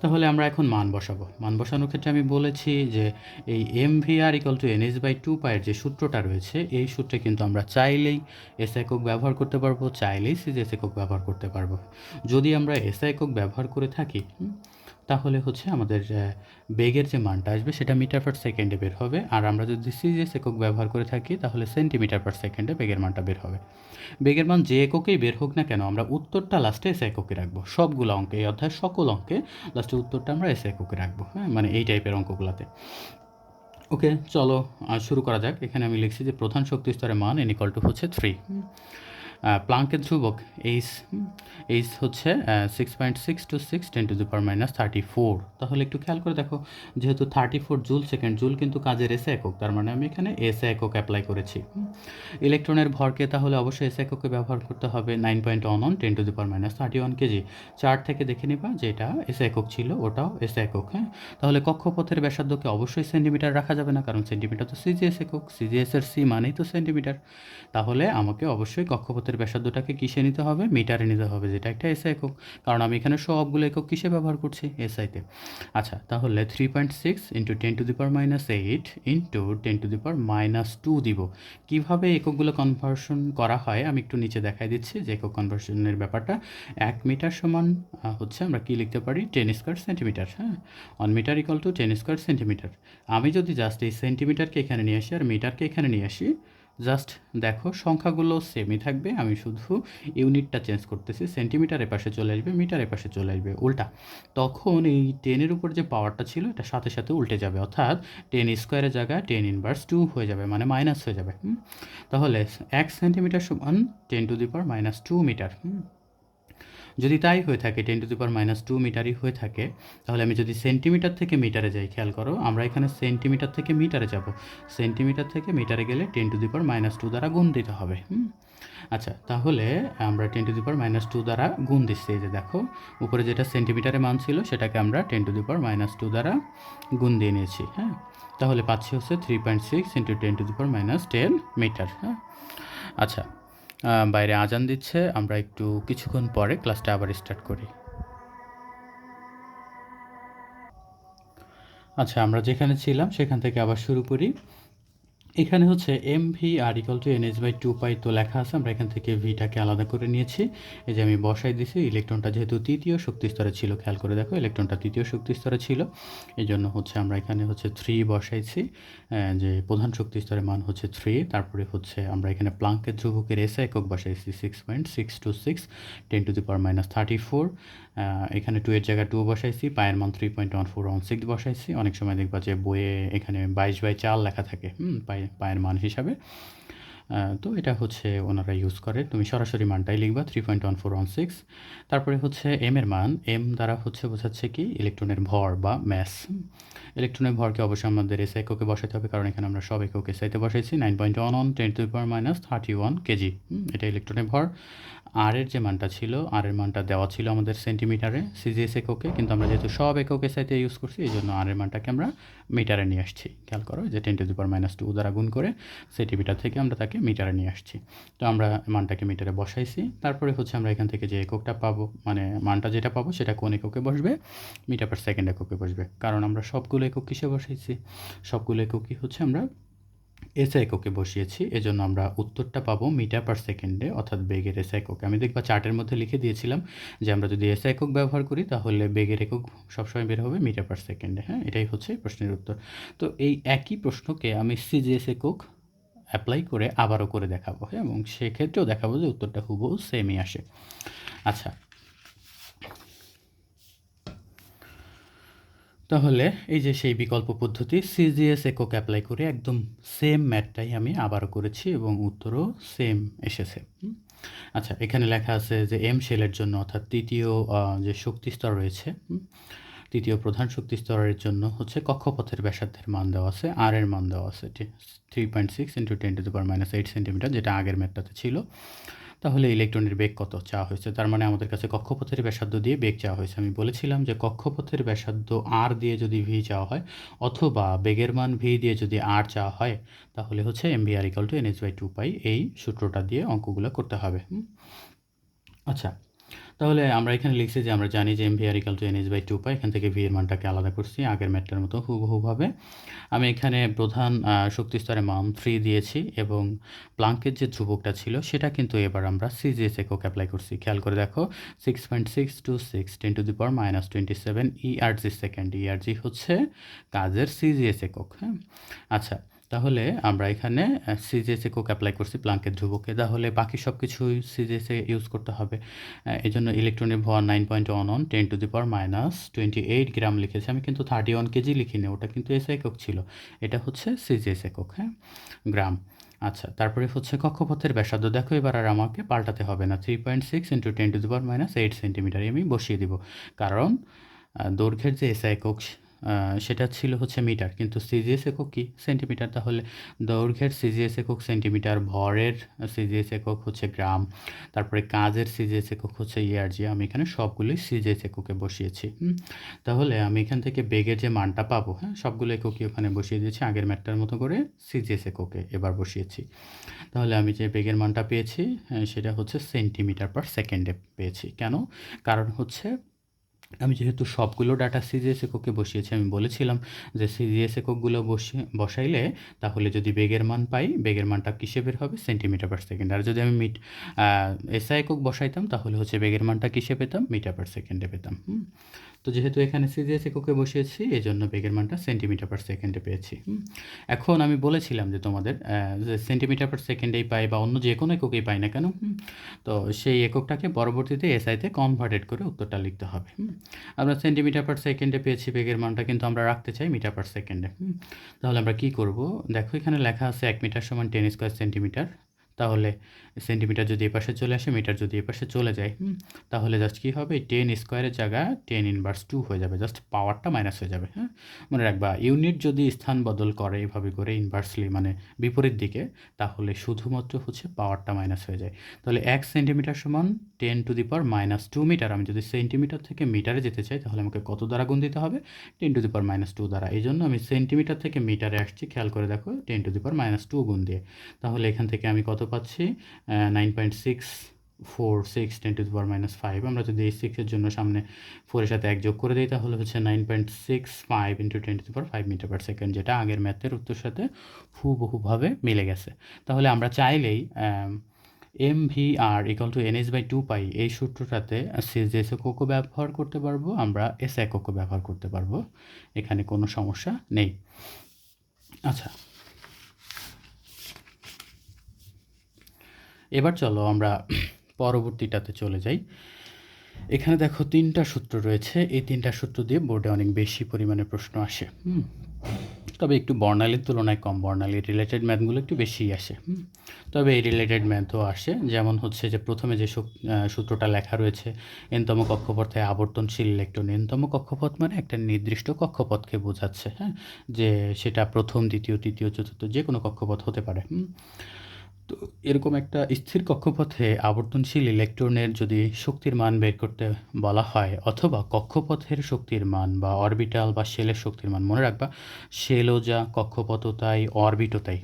তাহলে আমরা এখন মান বসাবো। মান বসানোর ক্ষেত্রে আমি বলেছি যে এই mvr = nh/2π এর যে সূত্রটা রয়েছে, এই সূত্রে কিন্তু আমরা চাইলেই এস একক ব্যবহার করতে পারবো, চাইলেই সিজিএস একক ব্যবহার করতে পারবো। যদি আমরা এস একক ব্যবহার করে থাকি, তাহলে হচ্ছে আমাদের বেগের যে মানটা আসবে সেটা মিটার/সেকেন্ডে বের হবে। আর আমরা যদি সিজিএস একক ব্যবহার করে থাকি তাহলে সেন্টিমিটার/সেকেন্ডে বেগের মানটা বের হবে। বেগের মান যে এককেই বের হোক না কেন, আমরা উত্তরটা লাস্টে এস এককে রাখবো। সবগুলো অঙ্কে, এই অধ্যায়ের সকল অঙ্কে লাস্টে উত্তরটা আমরা এস এককে রাখবো। হ্যাঁ, মানে এই টাইপের অঙ্কগুলোতে। ওকে, চলো শুরু করা যাক। এখানে আমি লিখছি যে প্রধান শক্তি স্তরের মান n = হচ্ছে 3। প্লাঙ্কের ধ্রুবক এইচ হচ্ছে 6.626 × 10⁻34। তাহলে একটু খেয়াল করে দেখো, যেহেতু 34 জুল সেকেন্ড, জুল কিন্তু কাজের এস একক, তার মানে আমি এখানে এস একক অ্যাপ্লাই করেছি। ইলেকট্রনের ভরকে তাহলে অবশ্যই এস এককে ব্যবহার করতে হবে। 9.11 10⁻31 কেজি। চার্ট থেকে দেখে নিবা যে এটা এস একক ছিল, ওটাও এস একক। হ্যাঁ, তাহলে কক্ষপথের ব্যাসার্ধকে অবশ্যই সেন্টিমিটার রাখা যাবে না, কারণ সেন্টিমিটার তো সিজিএস একক, সিজিএসের সি মানেই তো সেন্টিমিটার। তাহলে আমাকে অবশ্যই কক্ষপথের ব্যাসার্ধটাকে কিসে নিতে হবে? মিটারে নিতে হবে, যেটা একটা এসআই একক, কারণ আমি এখানে সবগুলো একক কিসে ব্যবহার করছি? এসআইতে। আচ্ছা, তাহলে 3.6 × 10⁻8 × 10⁻2 দিব। কীভাবে এককগুলো কনভার্সন করা হয় আমি একটু নিচে দেখাই দিচ্ছি যে একক কনভার্সনের ব্যাপারটা। 1 মিটার সমান হচ্ছে আমরা কি লিখতে পারি? 10² সেন্টিমিটার। হ্যাঁ, 1 মিটার = 10² সেন্টিমিটার। আমি যদি জাস্ট এই সেন্টিমিটারকে এখানে নিয়ে আসি আর মিটারকে এখানে নিয়ে আসি, জাস্ট দেখো সংখ্যাগুলো সেমই থাকবে, আমি শুধু ইউনিটটা চেঞ্জ করতেছি। সেন্টিমিটারের পাশে চলে আসবে, মিটারের পাশে চলে আসবে, উল্টা। তখন এই 10-এর উপর যে পাওয়ারটা ছিল এটা সাথে সাথে উল্টে যাবে, অর্থাৎ 10² জায়গায় 10⁻2 হয়ে যাবে, মানে মাইনাস হয়ে যাবে। তাহলে 1 সেন্টিমিটার সমান 10⁻2 মিটার। যদি তাই হয়ে থাকে, 10⁻2 মিটারই হয়ে থাকে, তাহলে আমি যদি সেন্টিমিটার থেকে মিটারে যাই, খেয়াল করো আমরা এখানে সেন্টিমিটার থেকে মিটারে যাব। সেন্টিমিটার থেকে মিটারে গেলে 10⁻2 দ্বারা গুণ দিতে হবে। আচ্ছা, তাহলে আমরা 10⁻2 দ্বারা গুণ দিচ্ছি। এই যে দেখো, উপরে যেটা সেন্টিমিটারে মান ছিল সেটাকে আমরা 10⁻2 দ্বারা গুণ দিয়ে নিয়েছি। হ্যাঁ, তাহলে পাচ্ছি হচ্ছে 3.6 × 10⁻10 মিটার। হ্যাঁ, আচ্ছা, বাইরে আজান দিচ্ছে, আমরা একটু কিছুক্ষণ পরে ক্লাসটা আবার স্টার্ট করি। আচ্ছা, আমরা যেখানে ছিলাম সেখান থেকে আবার শুরু করি। এখানে হচ্ছে mvr = nh/2π তো লেখা আছে, আমরা এখান থেকে ভিটাকে আলাদা করে নিয়েছি। এই যে আমি বসাই দিছি, ইলেকট্রনটা যেহেতু তৃতীয় শক্তি স্তরে ছিল, খেয়াল করে দেখো ইলেকট্রনটা তৃতীয় শক্তি স্তরে ছিল, এই জন্য হচ্ছে আমরা এখানে হচ্ছে 3 বসাইছি। যে প্রধান শক্তি স্তরের মান হচ্ছে 3। তারপরে হচ্ছে আমরা এখানে প্লাঙ্কের ধ্রুবকের এসআই একক বসাইছি 6.626 10⁻34। এখানে 2 এর জায়গায় 2 বসাইছি, পায়ের মান 3.1416 বসাইছি। অনেক সময় দেখবা যে বইয়ে এখানে 22/4 লেখা থাকে পায়ের মান হিসাবে। তো এটা হচ্ছে ওনারা ইউজ করে, তুমি সরাসরি মানটাই লিখবা 3.1416। তারপরে হচ্ছে এম এর মান, এম দ্বারা হচ্ছে বোঝাচ্ছে কি? ইলেকট্রনের ভর বা ম্যাস। ইলেকট্রনের ভরকে অবশ্যই আমাদের এসআই এককে বসাতে হবে, কারণ এখানে আমরা সব একক এসআইতে বসাইছি। 9.11 10⁻31 কেজি, এটা ইলেকট্রনের ভর। আর এর যে মানটা ছিল, আর এর মানটা দেওয়া ছিল আমাদের সেন্টিমিটারে সিজিএস এককে, কিন্তু আমরা যেহেতু সব একক এসআইতে ইউজ করছি এই জন্য আর এর মানটাকে আমরা মিটারে নিয়ে আসছি। খেয়াল করো যে 10⁻2 দ্বারা গুণ করে সেন্টিমিটার থেকে আমরা তাকে মিটারে নিয়ে আসছি। তো আমরা মানটাকে মিটারে বসাইছি। তারপরে হচ্ছে আমরা এখান থেকে যে এককটা পাবো, মানে মানটা যেটা পাবো সেটা কোন এককে বসবে? মিটার/সেকেন্ড এককে বসবে, কারণ আমরা সবগুলো একক কিসে বসাইছি? সবগুলো এককই হচ্ছে আমরা এসআই এককে বসিয়েছি, এজন্য আমরা উত্তরটা পাবো মিটার/সেকেন্ডে, অর্থাৎ বেগের এসআই এককে। আমি দেখবা চার্টের মধ্যে লিখে দিয়েছিলাম যে আমরা যদি এসআই একক ব্যবহার করি তাহলে বেগের একক সবসময় বের হবে মিটার/সেকেন্ডে। হ্যাঁ, এটাই হচ্ছে প্রশ্নের উত্তর। তো এই একই প্রশ্নকে আমি সিজিএস একক অ্যাপ্লাই করে আবারও করে দেখাবো। হ্যাঁ, এবং সেক্ষেত্রেও দেখাবো যে উত্তরটা হুবহু সেমই আসে। আচ্ছা, তাহলে এই যে সেই বিকল্প পদ্ধতি সিজিএস একক অ্যাপ্লাই করে একদম সেম ম্যাথটাই আমি আবারও করেছি এবং উত্তরও সেম এসেছে। আচ্ছা, এখানে লেখা আছে যে এম শেলের জন্য অর্থাৎ তৃতীয় যে শক্তি স্তর রয়েছে, তৃতীয় প্রধান শক্তি স্তরের জন্য হচ্ছে কক্ষপথের ব্যাসার্ধের মান দেওয়া আছে, আর এর মান দেওয়া আছে 3.6 × 10⁻⁸ সেন্টিমিটার, যেটা আগের ম্যাথটাতে ছিল। তাহলে ইলেকট্রনের বেগ কত চাওয়া হয়েছে, তার মানে আমাদের কাছে কক্ষপথের ব্যাসার্ধ দিয়ে বেগ চাওয়া হয়েছে। আমি বলেছিলাম যে কক্ষপথের ব্যাসার্ধ আর দিয়ে যদি ভি চাওয়া হয় অথবা বেগের মান ভি দিয়ে যদি আর চাওয়া হয় তাহলে হচ্ছে mvr = nh/2π, এই সূত্রটা দিয়ে অঙ্কগুলো করতে হবে। আচ্ছা, তাহলে আমরা এখানে লিখছি যে আমরা জানি যে mvr = nh/2π, এখান থেকে ভি এর মানটাকে আলাদা করছি আগের ম্যাথটার মতো হুবহুভাবে। আমি এখানে প্রধান শক্তি স্তরের মান 3 দিয়েছি এবং প্লাঙ্কের যে ধ্রুবকটা ছিল সেটা কিন্তু এবার আমরা সিজিএস একক অ্যাপ্লাই করছি। খেয়াল করে দেখো 6.626 × 10⁻27 ERG সেকেন্ড। ERG হচ্ছে কাজের সিজিএস একক। হ্যাঁ, আচ্ছা, তাহলে আমরা এখানে সিজিএস একক অ্যাপ্লাই করছি প্লাঙ্কের ধ্রুবকে, তাহলে বাকি সব কিছুই সিজিএস এ ইউজ করতে হবে। এই জন্য ইলেকট্রনের ভর 9.11 10⁻28 গ্রাম লিখেছি আমি, কিন্তু 31 কেজি লিখিনি, ওটা কিন্তু এস একক ছিল, এটা হচ্ছে সিজিএস একক। হ্যাঁ, গ্রাম। আচ্ছা, তারপরে হচ্ছে কক্ষপথের ব্যাসার্ধ। দেখো এবার আর আমাকে পাল্টাতে হবে না, 3.6 × 10⁻⁸ সেন্টিমিটার আমি বসিয়ে দিব, কারণ দৈর্ঘ্যের যে এসআই একক সেটা ছিল হচ্ছে মিটার, কিন্তু সিজিএস একক কি সেন্টিমিটার। তাহলে দৈর্ঘ্যের সিজিএস একক সেন্টিমিটার, ভরের সিজিএস একক হচ্ছে গ্রাম, তারপরে কাজের সিজিএস একক হচ্ছে ইআরজি। আমি এখানে সবগুলোই সিজিএস এককে বসিয়েছি। তাহলে আমি এখান থেকে বেগের যে মানটা পাবো, হ্যাঁ, সবগুলো এককই ওখানে বসিয়ে দিয়েছি আগের ম্যাথটার মতো করে, সিজিএস এককে এবার বসিয়েছি। তাহলে আমি যে বেগের মানটা পেয়েছি সেটা হচ্ছে সেন্টিমিটার/সেকেন্ডে পেয়েছি। কেন? কারণ হচ্ছে আমি যেহেতু সবগুলো ডাটা সিজিএস এককে বসিয়েছি, আমি বলেছিলাম যে সিজিএস এককগুলো বসাইলে তাহলে যদি বেগের মান পাই, বেগের মানটা কিসে বের হবে, সেন্টিমিটার/সেকেন্ড। আর যদি আমি এসআই একক বসাইতাম তাহলে হচ্ছে বেগের মানটা কিসে পেতাম, মিটার/সেকেন্ডে পেতাম। তো যেহেতু এখানে সিজিএস এককে বসিয়েছি এই জন্য বেগের মানটা সেন্টিমিটার/সেকেন্ডে পেয়েছি। এখন আমি বলেছিলাম যে তোমাদের যে সেন্টিমিটার/সেকেন্ডেই পাই বা অন্য যে কোনো এককেই পাই না কেন, তো সেই এককটাকে পরবর্তীতে এসআইতে কনভার্টেড করে উত্তরটা লিখতে হবে। আমরা সেন্টিমিটার/সেকেন্ডে পেয়েছি বেগের মানটা, কিন্তু আমরা রাখতে চাই মিটার/সেকেন্ডে। তাহলে আমরা কি করব, দেখো এখানে লেখা আছে 1 মিটার = 10² সেন্টিমিটার। তাহলে সেন্টিমিটার যদি এপাশে চলে আসে, মিটার যদি এপাশে চলে যায়, তাহলে জাস্ট কী হবে, 10² জায়গায় 10⁻² হয়ে যাবে, জাস্ট পাওয়ারটা মাইনাস হয়ে যাবে। হ্যাঁ, মনে রাখবা ইউনিট যদি স্থান বদল করে এভাবে করে ইনভার্সলি, মানে বিপরীত দিকে, তাহলে শুধুমাত্র হচ্ছে পাওয়ারটা মাইনাস হয়ে যায়। তাহলে 1 সেন্টিমিটার = 10⁻² মিটার। আমি যদি সেন্টিমিটার থেকে মিটারে যেতে চাই তাহলে আমাকে কত দ্বারা গুণ দিতে হবে, 10⁻² দ্বারা। এই জন্য আমি সেন্টিমিটার থেকে মিটারে আসছি, খেয়াল করে দেখো 10⁻² গুণ দিয়ে। তাহলে এখান থেকে আমি কত পাচ্ছি, 9.646 10⁻⁵। আমরা যদি এই 6 এর জন্য সামনে 4 এর সাথে 1 যোগ করে দিই তাহলে হচ্ছে 9.65 × 10⁻⁵ মিটার/সেকেন্ড, যেটা আগের ম্যাথের উত্তর সাথে হুবহুভাবে মিলে গেছে। তাহলে আমরা চাইলেই mvr = nh/2π এই সূত্রটাতে সিজিএস এককও ব্যবহার করতে পারবো, আমরা এস এককও ব্যবহার করতে পারবো, এখানে কোনো সমস্যা নেই। আচ্ছা, এবার চলো আমরা পরবর্তীটাতে চলে যাই। এখানে দেখো 3টা সূত্র রয়েছে, এই 3টা সূত্র দিয়ে বোর্ডে অনেক বেশি পরিমাণে প্রশ্ন আসে। তবে একটু বর্ণালীর তুলনায় কম, বর্ণালীর রিলেটেড ম্যাথগুলো একটু বেশিই আসে। তবে এই রিলেটেড ম্যাথও আসে, যেমন হচ্ছে যে প্রথমে যে সূত্রটা লেখা রয়েছে, এনতম কক্ষপথে আবর্তনশীল ইলেকট্রন। এনতম কক্ষপথ মানে একটা নির্দিষ্ট কক্ষপথকে বোঝাচ্ছে, হ্যাঁ, যে সেটা প্রথম, দ্বিতীয়, তৃতীয়, চতুর্থ যে কোনো কক্ষপথ হতে পারে। তো এরকম একটা স্থির কক্ষপথে আবর্তনশীল ইলেকট্রনের যদি শক্তির মান বের করতে বলা হয়, অথবা কক্ষপথের শক্তির মান বা অরবিটাল বা শেলের শক্তির মান, মনে রাখবা শেলও যা, কক্ষপথও তাই, অরবিটও তাই।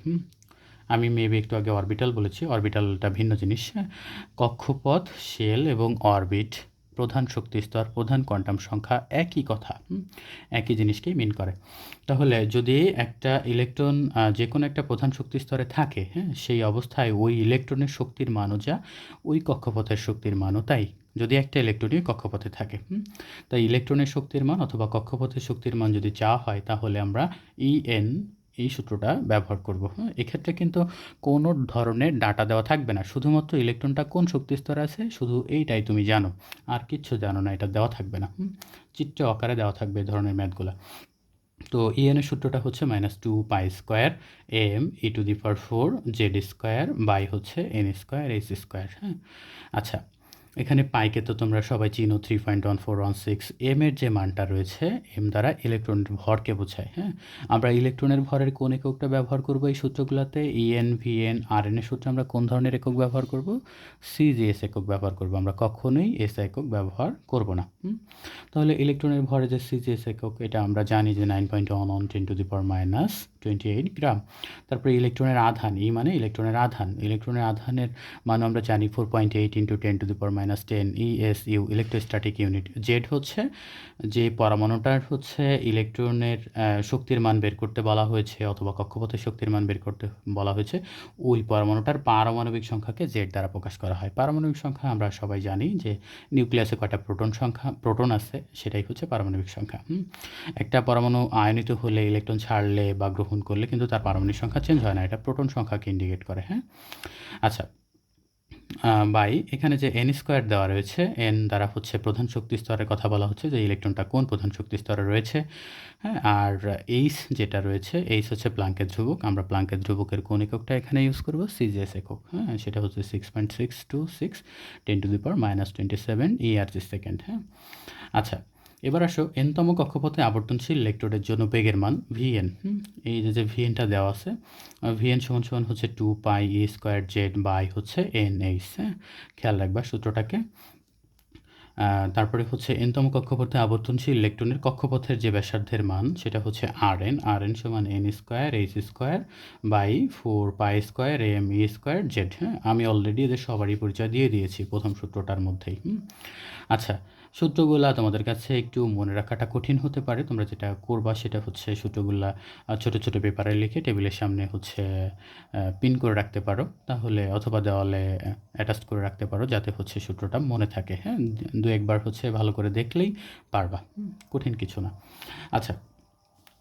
আমি মেবি একটু আগে অরবিটাল বলেছি, অরবিটালটা ভিন্ন জিনিস। কক্ষপথ, শেল এবং অরবিট, প্রধান শক্তি স্তর, প্রধান কোয়ান্টাম সংখ্যা, একই কথা, একই জিনিসকেই মিন করে। তাহলে যদি একটা ইলেকট্রন যে কোনো একটা প্রধান শক্তি স্তরে থাকে, হ্যাঁ, সেই অবস্থায় ওই ইলেকট্রনের শক্তির মানও যা, ওই কক্ষপথের শক্তির মানও তাই, যদি একটা ইলেকট্রনই কক্ষপথে থাকে। তাই ইলেকট্রনের শক্তির মান অথবা কক্ষপথের শক্তির মান যদি চাওয়া হয় তাহলে আমরা EN এই সূত্রটা ব্যবহার করব। হ্যাঁ, এক্ষেত্রে কিন্তু কোনো ধরনের ডাটা দেওয়া থাকবে না, শুধুমাত্র ইলেকট্রনটা কোন শক্তি স্তরে আছে শুধু এইটাই তুমি জানো, আর কিচ্ছু জানো না, এটা দেওয়া থাকবে না। চিত্র আকারে দেওয়া থাকবে এই ধরনের ম্যাথগুলো। তো এর সূত্রটা হচ্ছে -2π² m e⁴ z² বাই হচ্ছে n² h²। হ্যাঁ, আচ্ছা, এখানে পাইকে তো তোমরা সবাই চিনো 3.1416। এম এর যে মানটা রয়েছে, এম দ্বারা ইলেকট্রনের ভরকে বোঝায়। হ্যাঁ, আমরা ইলেকট্রনের ভরের কোন এককটা ব্যবহার করব এই সূত্রগুলোতে? ইএন, ভিএন, আরএন এর সূত্রে আমরা কোন ধরনের একক ব্যবহার করব? সিজিএস একক ব্যবহার করব, আমরা কখনোই এস একক ব্যবহার করব না। তাহলে ইলেকট্রনের ভরে যে সিজিএস একক, এটা আমরা জানি যে 9.11 × 10⁻28 গ্রাম। তারপরে ইলেকট্রনের আধান, ই মানে ইলেকট্রনের আধান, ইলেকট্রনের আধানের মান আমরা জানি 4.8 × 10⁻10 ESU, ইলেকট্রোস্ট্যাটিক ইউনিট। জেড হচ্ছে যে পরমাণুটার হচ্ছে ইলেকট্রনের শক্তির মান বের করতে বলা হয়েছে, অথবা কক্ষপথের শক্তির মান বের করতে বলা হয়েছে, ওই পরমাণুটার পারমাণবিক সংখ্যাকে জেড দ্বারা প্রকাশ করা হয়। পারমাণবিক সংখ্যা আমরা সবাই জানি যে নিউক্লিয়াসে কয়টা প্রোটন আছে, সেটাই হচ্ছে পারমাণবিক সংখ্যা। একটা পরমাণু আয়নিত হলে, ইলেকট্রন ছাড়লে বা গ্রহণ করলে কিন্তু তার পারমাণবিক সংখ্যা চেঞ্জ হয় না, এটা প্রোটন সংখ্যাকে ইন্ডিকেট করে। হ্যাঁ, আচ্ছা, বাই এখানে যে n² দেওয়া রয়েছে, n দ্বারা হচ্ছে প্রধান শক্তি স্তরের কথা বলা হচ্ছে, যে ইলেকট্রনটা কোন প্রধান শক্তি স্তরে রয়েছে। হ্যাঁ, আর এইচ যেটা রয়েছে, এইচ হচ্ছে প্লাঙ্কের ধ্রুবক, আমরা প্লাঙ্কের ধ্রুবকের কোন এককটা এখানে ইউজ করব? সিজিএস একক। হ্যাঁ, সেটা হচ্ছে 6.626 10⁻27 ERG সেকেন্ড। হ্যাঁ, আচ্ছা, এবার আসো এনতম কক্ষপথে আবর্তনশীল ইলেকট্রোডের জন্য বেগের মান ভিএন। এই যে ভিএনটা দেওয়া আছে, ভিএন সমান হচ্ছে 2πe²z বাই হচ্ছে NH। হ্যাঁ, খেয়াল রাখবা সূত্রটাকে। তারপরে হচ্ছে এনতম কক্ষপথে আবর্তনশীল ইলেকট্রনের কক্ষপথের যে ব্যাসার্ধের মান, সেটা হচ্ছে Rn সমান n² h² by 4π² m e²z। হ্যাঁ, আমি অলরেডি এদের সবারই পরিচয় দিয়ে দিয়েছি প্রথম সূত্রটার মধ্যেই। আচ্ছা, সূত্রগুলা তোমাদের কাছে একটু মনে রাখাটা কঠিন হতে পারে। তোমরা যেটা করবা সেটা হচ্ছে সূত্রগুলা ছোট ছোট পেপারে লিখে টেবিলের সামনে হচ্ছে পিন করে রাখতে পারো, তাহলে অথবা দেওয়ালে অ্যাটাচ করে রাখতে পারো, যাতে হচ্ছে সূত্রটা মনে থাকে। হ্যাঁ, দু একবার হচ্ছে ভালো করে দেখলেই পারবা, কঠিন কিছু না। আচ্ছা,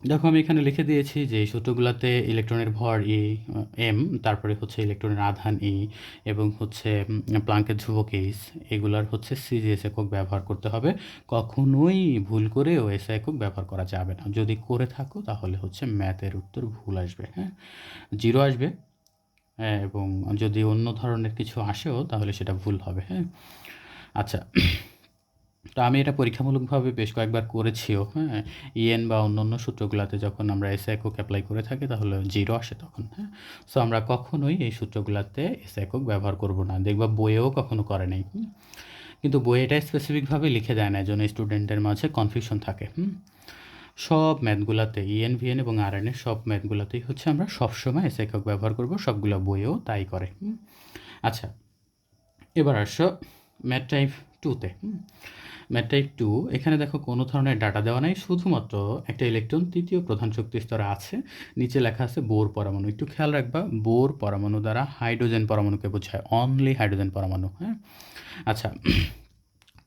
দেখো আমি এখানে লিখে দিয়েছি যে এই সূত্রগুলোতে ইলেকট্রনের ভর ই, এম, তারপরে হচ্ছে ইলেকট্রনের আধান ই, এবং হচ্ছে প্লাঙ্কের ধ্রুবক এইচ, এগুলার হচ্ছে সিজিএস একক ব্যবহার করতে হবে। কখনোই ভুল করেও এসআই একক ব্যবহার করা যাবে না, যদি করে থাকো তাহলে হচ্ছে ম্যাথের উত্তর ভুল আসবে। হ্যাঁ, 0 আসবে। হ্যাঁ, এবং যদি অন্য ধরনের কিছু আসেও তাহলে সেটা ভুল হবে। হ্যাঁ, আচ্ছা, তো আমি এটা পরীক্ষামূলকভাবে বেশ কয়েকবার করেছিও। হ্যাঁ, ইএন বা অন্য সূত্রগুলোতে যখন আমরা এসআই একক অ্যাপ্লাই করে থাকি তাহলে 0 আসে তখন। হ্যাঁ, সো আমরা কখনোই এই সূত্রগুলোতে এসআই একক ব্যবহার করব না, দেখবা বইয়েও কখনো করে নাই। কিন্তু বইয়ে এটা স্পেসিফিকভাবে লিখে দেয় না, যেন স্টুডেন্টের মাঝে কনফিউশন থাকে। সব ম্যাথগুলোতে ইএন, ভিএন এবং আরএন এর সব ম্যাথগুলোতেই হচ্ছে আমরা সবসময় এসআই একক ব্যবহার করব, সবগুলো বইয়েও তাই করে। আচ্ছা, এবার আসো ম্যাথ টাইপ 2তে। ম্যাথ টাইপ 2, এখানে দেখো কোনো ধরনের ডাটা দেওয়া নাই, শুধুমাত্র একটা ইলেকট্রন তৃতীয় প্রধান শক্তি স্তরে আছে, নিচে লেখা আছে বোর পরমাণু। একটু খেয়াল রাখবা, বোর পরমাণু দ্বারা হাইড্রোজেন পরমাণুকে বোঝায়, অনলি হাইড্রোজেন পরমাণু। হ্যাঁ, আচ্ছা,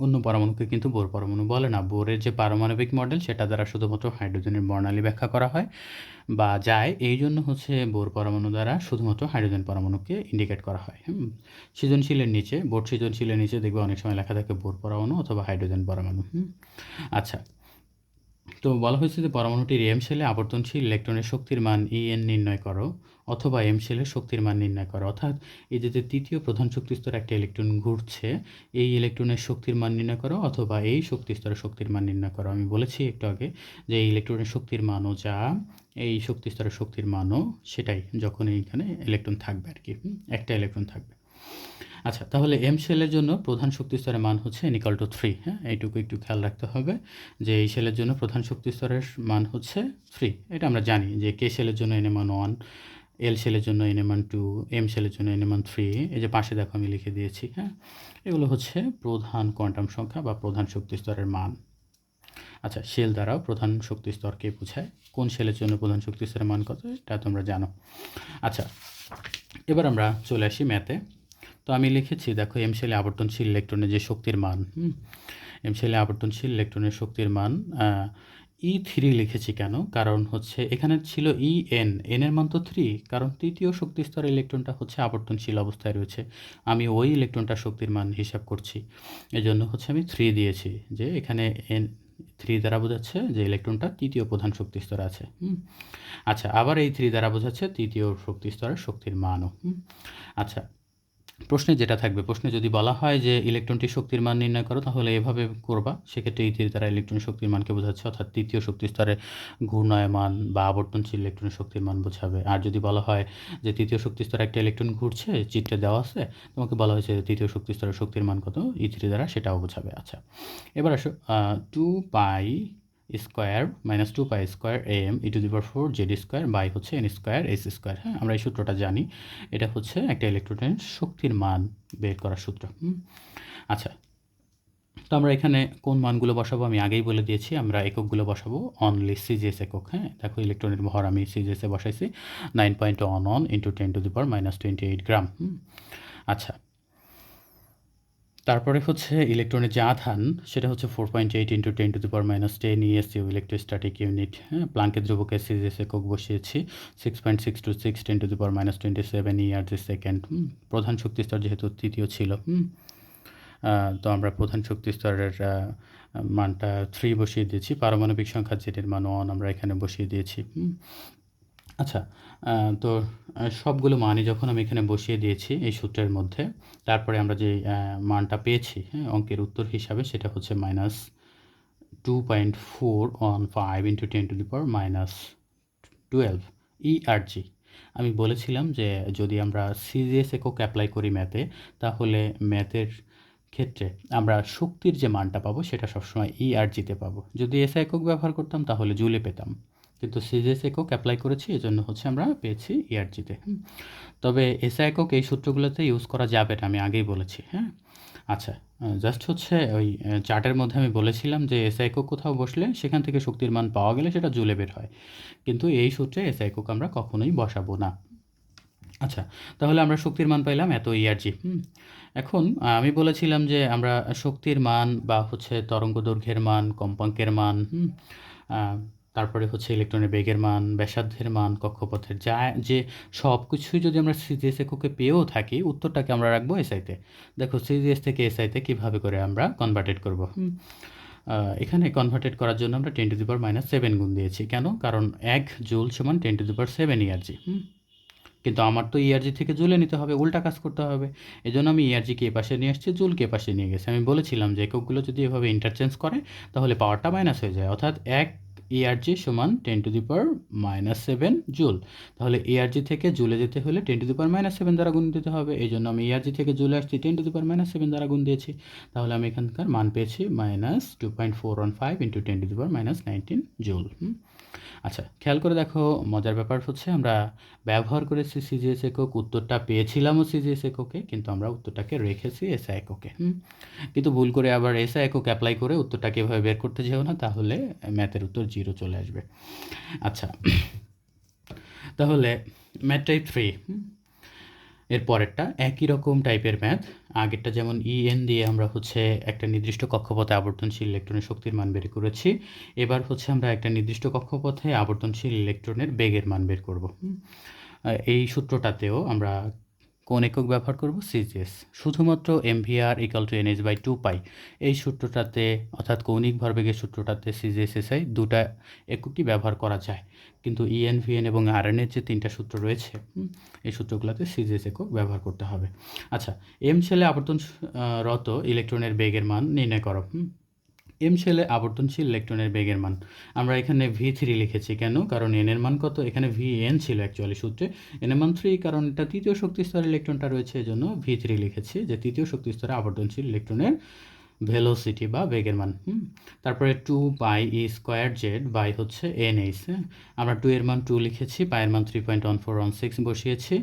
অন্য পরমাণুকে কিন্তু বোর পরমাণু বলে না। বোরের যে পারমাণবিক মডেল, সেটা দ্বারা শুধুমাত্র হাইড্রোজেনের বর্ণালী ব্যাখ্যা করা হয় বা যায়, এই জন্য হচ্ছে বোর পরমাণু দ্বারা শুধুমাত্র হাইড্রোজেন পরমাণুকে ইন্ডিকেট করা হয়। সৃজনশীলের নিচে, বোর্ড সৃজনশীলের নিচে দেখবে অনেক সময় লেখা থাকে বোর পরমাণু অথবা হাইড্রোজেন পরমাণু। আচ্ছা, তো বলা হয়েছে যে পরমাণুটির এম শেলে আবর্তনশীল ইলেকট্রনের শক্তির মান ইএন নির্ণয় করো, অথবা এম শেলের শক্তির মান নির্ণয় করো। অর্থাৎ এই যে তৃতীয় প্রধান শক্তি স্তরে একটা ইলেকট্রন ঘুরছে, এই ইলেকট্রনের শক্তির মান নির্ণয় করো, অথবা এই শক্তি স্তরে শক্তির মান নির্ণয় করো। আমি বলেছি একটু আগে যে এই ইলেকট্রনের শক্তির মানও যা, এই শক্তি স্তরের শক্তির মানও সেটাই, যখন এইখানে ইলেকট্রন থাকবে আর কি, একটা ইলেকট্রন থাকবে। আচ্ছা, তাহলে এম শেলের জন্য প্রধান শক্তি স্তরের মান হচ্ছে n=3। হ্যাঁ, এইটুকু একটু খেয়াল রাখতে হবে যে এই শেলের জন্য প্রধান শক্তি স্তরের মান হচ্ছে 3। এটা আমরা জানি যে কে শেলের জন্য n=1, এল শেলের জন্য n=2, এম শেলের জন্য n=3। এই যে পাশে দেখো আমি লিখে দিয়েছি। হ্যাঁ, এগুলো হচ্ছে প্রধান কোয়ান্টাম সংখ্যা বা প্রধান শক্তি স্তরের মান। আচ্ছা, শেল দ্বারাও প্রধান শক্তি স্তরকে বোঝায়, কোন শেলের জন্য প্রধান শক্তি স্তরের মান কত এটা তোমরা জানো। আচ্ছা, এবার আমরা চলে আসি ম্যাথে। তো আমি লিখেছি, দেখো এম শেলে আবর্তনশীল ইলেকট্রনের যে শক্তির মান, এম শেলে আবর্তনশীল ইলেকট্রনের শক্তির মান E3 লিখেছি কেন? কারণ হচ্ছে এখানে ছিল En, n এর মান তো 3, কারণ তৃতীয় শক্তি স্তরের ইলেকট্রনটা হচ্ছে আবর্তনশীল অবস্থায় রয়েছে। আমি ওই ইলেকট্রনটার শক্তির মান হিসাব করছি। এজন্য হচ্ছে আমি 3 দিয়েছি, যে এখানে N3 দ্বারা বোঝাচ্ছে যে ইলেকট্রনটা তৃতীয় প্রধান শক্তি স্তরে আছে। আচ্ছা, আবার এই 3 দ্বারা বোঝাচ্ছে তৃতীয় শক্তি স্তরের শক্তির মানও। আচ্ছা, প্রশ্নে যেটা থাকবে, প্রশ্নে যদি বলা হয় যে ইলেকট্রনটির শক্তির মান নির্ণয় করো, তাহলে এভাবে করবা। সেক্ষেত্রে এই দ্বারা ইলেকট্রনের শক্তির মানকে বোঝাচ্ছে, অর্থাৎ তৃতীয় শক্তি স্তরে ঘূর্ণায়মান বা আবর্তনশীল ইলেকট্রনের শক্তির মান বোঝাবে। আর যদি বলা হয় যে তৃতীয় শক্তি স্তরে একটা ইলেকট্রন ঘুরছে, চিত্রে দেওয়া আছে, তোমাকে বলা হয়েছে যে তৃতীয় শক্তি স্তরের শক্তির মান কত, E3 দ্বারা সেটাও বোঝাবে। আচ্ছা, এবার আসো 2 pi square minus 2 pi square am e⁴ Z square by হচ্ছে n স্কোয়ার এস স্কোয়ার। হ্যাঁ, আমরা এই সূত্রটা জানি। এটা হচ্ছে একটা ইলেকট্রনের শক্তির মান বের করার সূত্র। আচ্ছা, তো আমরা এখানে কোন মানগুলো বসাবো আমি আগেই বলে দিয়েছি। আমরা এককগুলো বসাবো অনলি সিজিএস একক। হ্যাঁ, দেখো ইলেকট্রনের ভর আমি সিজিএসে বসাইছি 9.11 × 10⁻28 গ্রাম। আচ্ছা, তারপরে হচ্ছে ইলেকট্রনের যে আধান, সেটা হচ্ছে 4.8 × 10⁻10 ESU ইলেকট্রোস্ট্যাটিক ইউনিট। হ্যাঁ, প্লাঙ্কের ধ্রুবকের সিজিএস একক বসিয়েছি 6.626 × 10⁻27 ERG সেকেন্ড। প্রধান শক্তি স্তর যেহেতু তৃতীয় ছিল, তো আমরা প্রধান শক্তি স্তরের মানটা 3 বসিয়ে দিয়েছি। পারমাণবিক সংখ্যা জেডের মান 1 আমরা এখানে বসিয়ে দিয়েছি। আচ্ছা, তো সবগুলো মানই যখন আমি এখানে বসিয়ে দিয়েছি এই সূত্রের মধ্যে, তারপরে আমরা যে মানটা পেয়েছি, হ্যাঁ, অঙ্কের উত্তর হিসাবে, সেটা হচ্ছে -2.415 × 10⁻12 ERG। আমি বলেছিলাম যে যদি আমরা সিজিএস একক অ্যাপ্লাই করি ম্যাথে, তাহলে ম্যাথের ক্ষেত্রে আমরা শক্তির যে মানটা পাবো সেটা সবসময় ERGতে পাবো। যদি এসআই একক ব্যবহার করতাম তাহলে জুলে পেতাম, কিন্তু সিজিএস একক অ্যাপ্লাই করেছি, এজন্য হচ্ছে আমরা পেয়েছি ERGতে। তবে এসআই একক এই সূত্রগুলোতে ইউজ করা যাবে না, আমি আগেই বলেছি। হ্যাঁ, আচ্ছা, জাস্ট হচ্ছে ওই চার্টের মধ্যে আমি বলেছিলাম যে এসআই একক কোথাও বসলে সেখান থেকে শক্তির মান পাওয়া গেলে সেটা জুলে বের হয়, কিন্তু এই সূত্রে এসআই একক আমরা কখনোই বসাবো না। আচ্ছা, তাহলে আমরা শক্তির মান পাইলাম এত ERG। এখন আমি বলেছিলাম যে আমরা শক্তির মান বা হচ্ছে তরঙ্গ দৈর্ঘ্যের মান, কম্পাঙ্কের মান, তারপরে হচ্ছে ইলেকট্রনের বেগের মান, ব্যাসার্ধের মান, কক্ষপথের যে সব কিছুই যদি আমরা সিজিএস এককে পেয়েও থাকি, উত্তরটাকে আমরা রাখবো এসআইতে। দেখো সিজিএস থেকে এসআইতে কীভাবে করে আমরা কনভার্টেড করব। এখানে কনভার্টেড করার জন্য আমরা 10⁻7 গুণ দিয়েছি। কেন? কারণ 1 জুল সমান 10⁻7 ERG। কিন্তু আমার তো ERG থেকে জুলে নিতে হবে, উল্টা কাজ করতে হবে। এজন্য আমি ERGকে এ পাশে নিয়ে আসছি, জুলকে এ পাশে নিয়ে গেছি। আমি বলেছিলাম যে এককগুলো যদি এভাবে ইন্টারচেঞ্জ করে তাহলে পাওয়ারটা মাইনাস হয়ে যায়, অর্থাৎ 1 ERG সমান 10⁻7 জুল। তাহলে ERG থেকে জুলে যেতে হলে 10⁻7 দ্বারা গুণ দিতে হবে। এই জন্য আমি ERG থেকে জুলে আসছি 10⁻7 দ্বারা গুণ দিয়েছি। তাহলে আমি এখানকার মান পেয়েছি -2.415 × 10⁻19 জুল। আচ্ছা, খেয়াল করে দেখো, মজার ব্যাপার হচ্ছে আমরা ব্যবহার করেছি সিজিএস একক, উত্তরটা পেয়েছিলামও সিজিএস এককে, কিন্তু আমরা উত্তরটাকে রেখেছি এসআই এককে। কিন্তু ভুল করে আবার এসআই একক অ্যাপ্লাই করে উত্তরটাকে এভাবে বের করতে যেও না, তাহলে ম্যাথের উত্তর 0 চলে আসবে। আচ্ছা, তাহলে ম্যাথ টাইপ 3, এর পরেরটা একই রকম টাইপের ম্যাথ। আগেরটা যেমন EN দিয়ে আমরা হচ্ছে একটা নির্দিষ্ট কক্ষপথে আবর্তনশীল ইলেকট্রনের শক্তির মান বের করেছি, এবার হচ্ছে আমরা একটা নির্দিষ্ট কক্ষপথে আবর্তনশীল ইলেকট্রনের বেগের মান বের করব। এই সূত্রটাতেও আমরা কোন একক ব্যবহার করব? সিজিএস। শুধুমাত্র MVR = NH/2π এই সূত্রটাতে, অর্থাৎ কৌণিক ভরবেগের সূত্রটাতে সিজিএস এসআই দুটা এককই ব্যবহার করা যায়, কিন্তু EN, VN এবং RN এর যে 3টা সূত্র রয়েছে, এই সূত্রগুলোতে সিজিএস একক ব্যবহার করতে হবে। আচ্ছা, M শেলে আবর্তনরত ইলেকট্রনের বেগের মান নির্ণয় করো। M শেলে আবর্তনশীল ইলেকট্রনের বেগের মান আমরা এখানে V3 লিখেছি। কেন? কারণ n এর মান কত? এখানে Vn ছিল অ্যাকচুয়ালি সূত্রে, n এর মান 3, কারণ এটা তৃতীয় শক্তি স্তরের ইলেকট্রনটা রয়েছে, এজন্য V3 লিখেছি, যে তৃতীয় শক্তি স্তরে আবর্তনশীল ইলেকট্রনের ভেলোসিটি বা বেগের মান। তারপরে 2πe² বাই হচ্ছে NH। আমরা 2 এর মান 2 লিখেছি, পায়ের মান 3.1416 বসিয়েছি,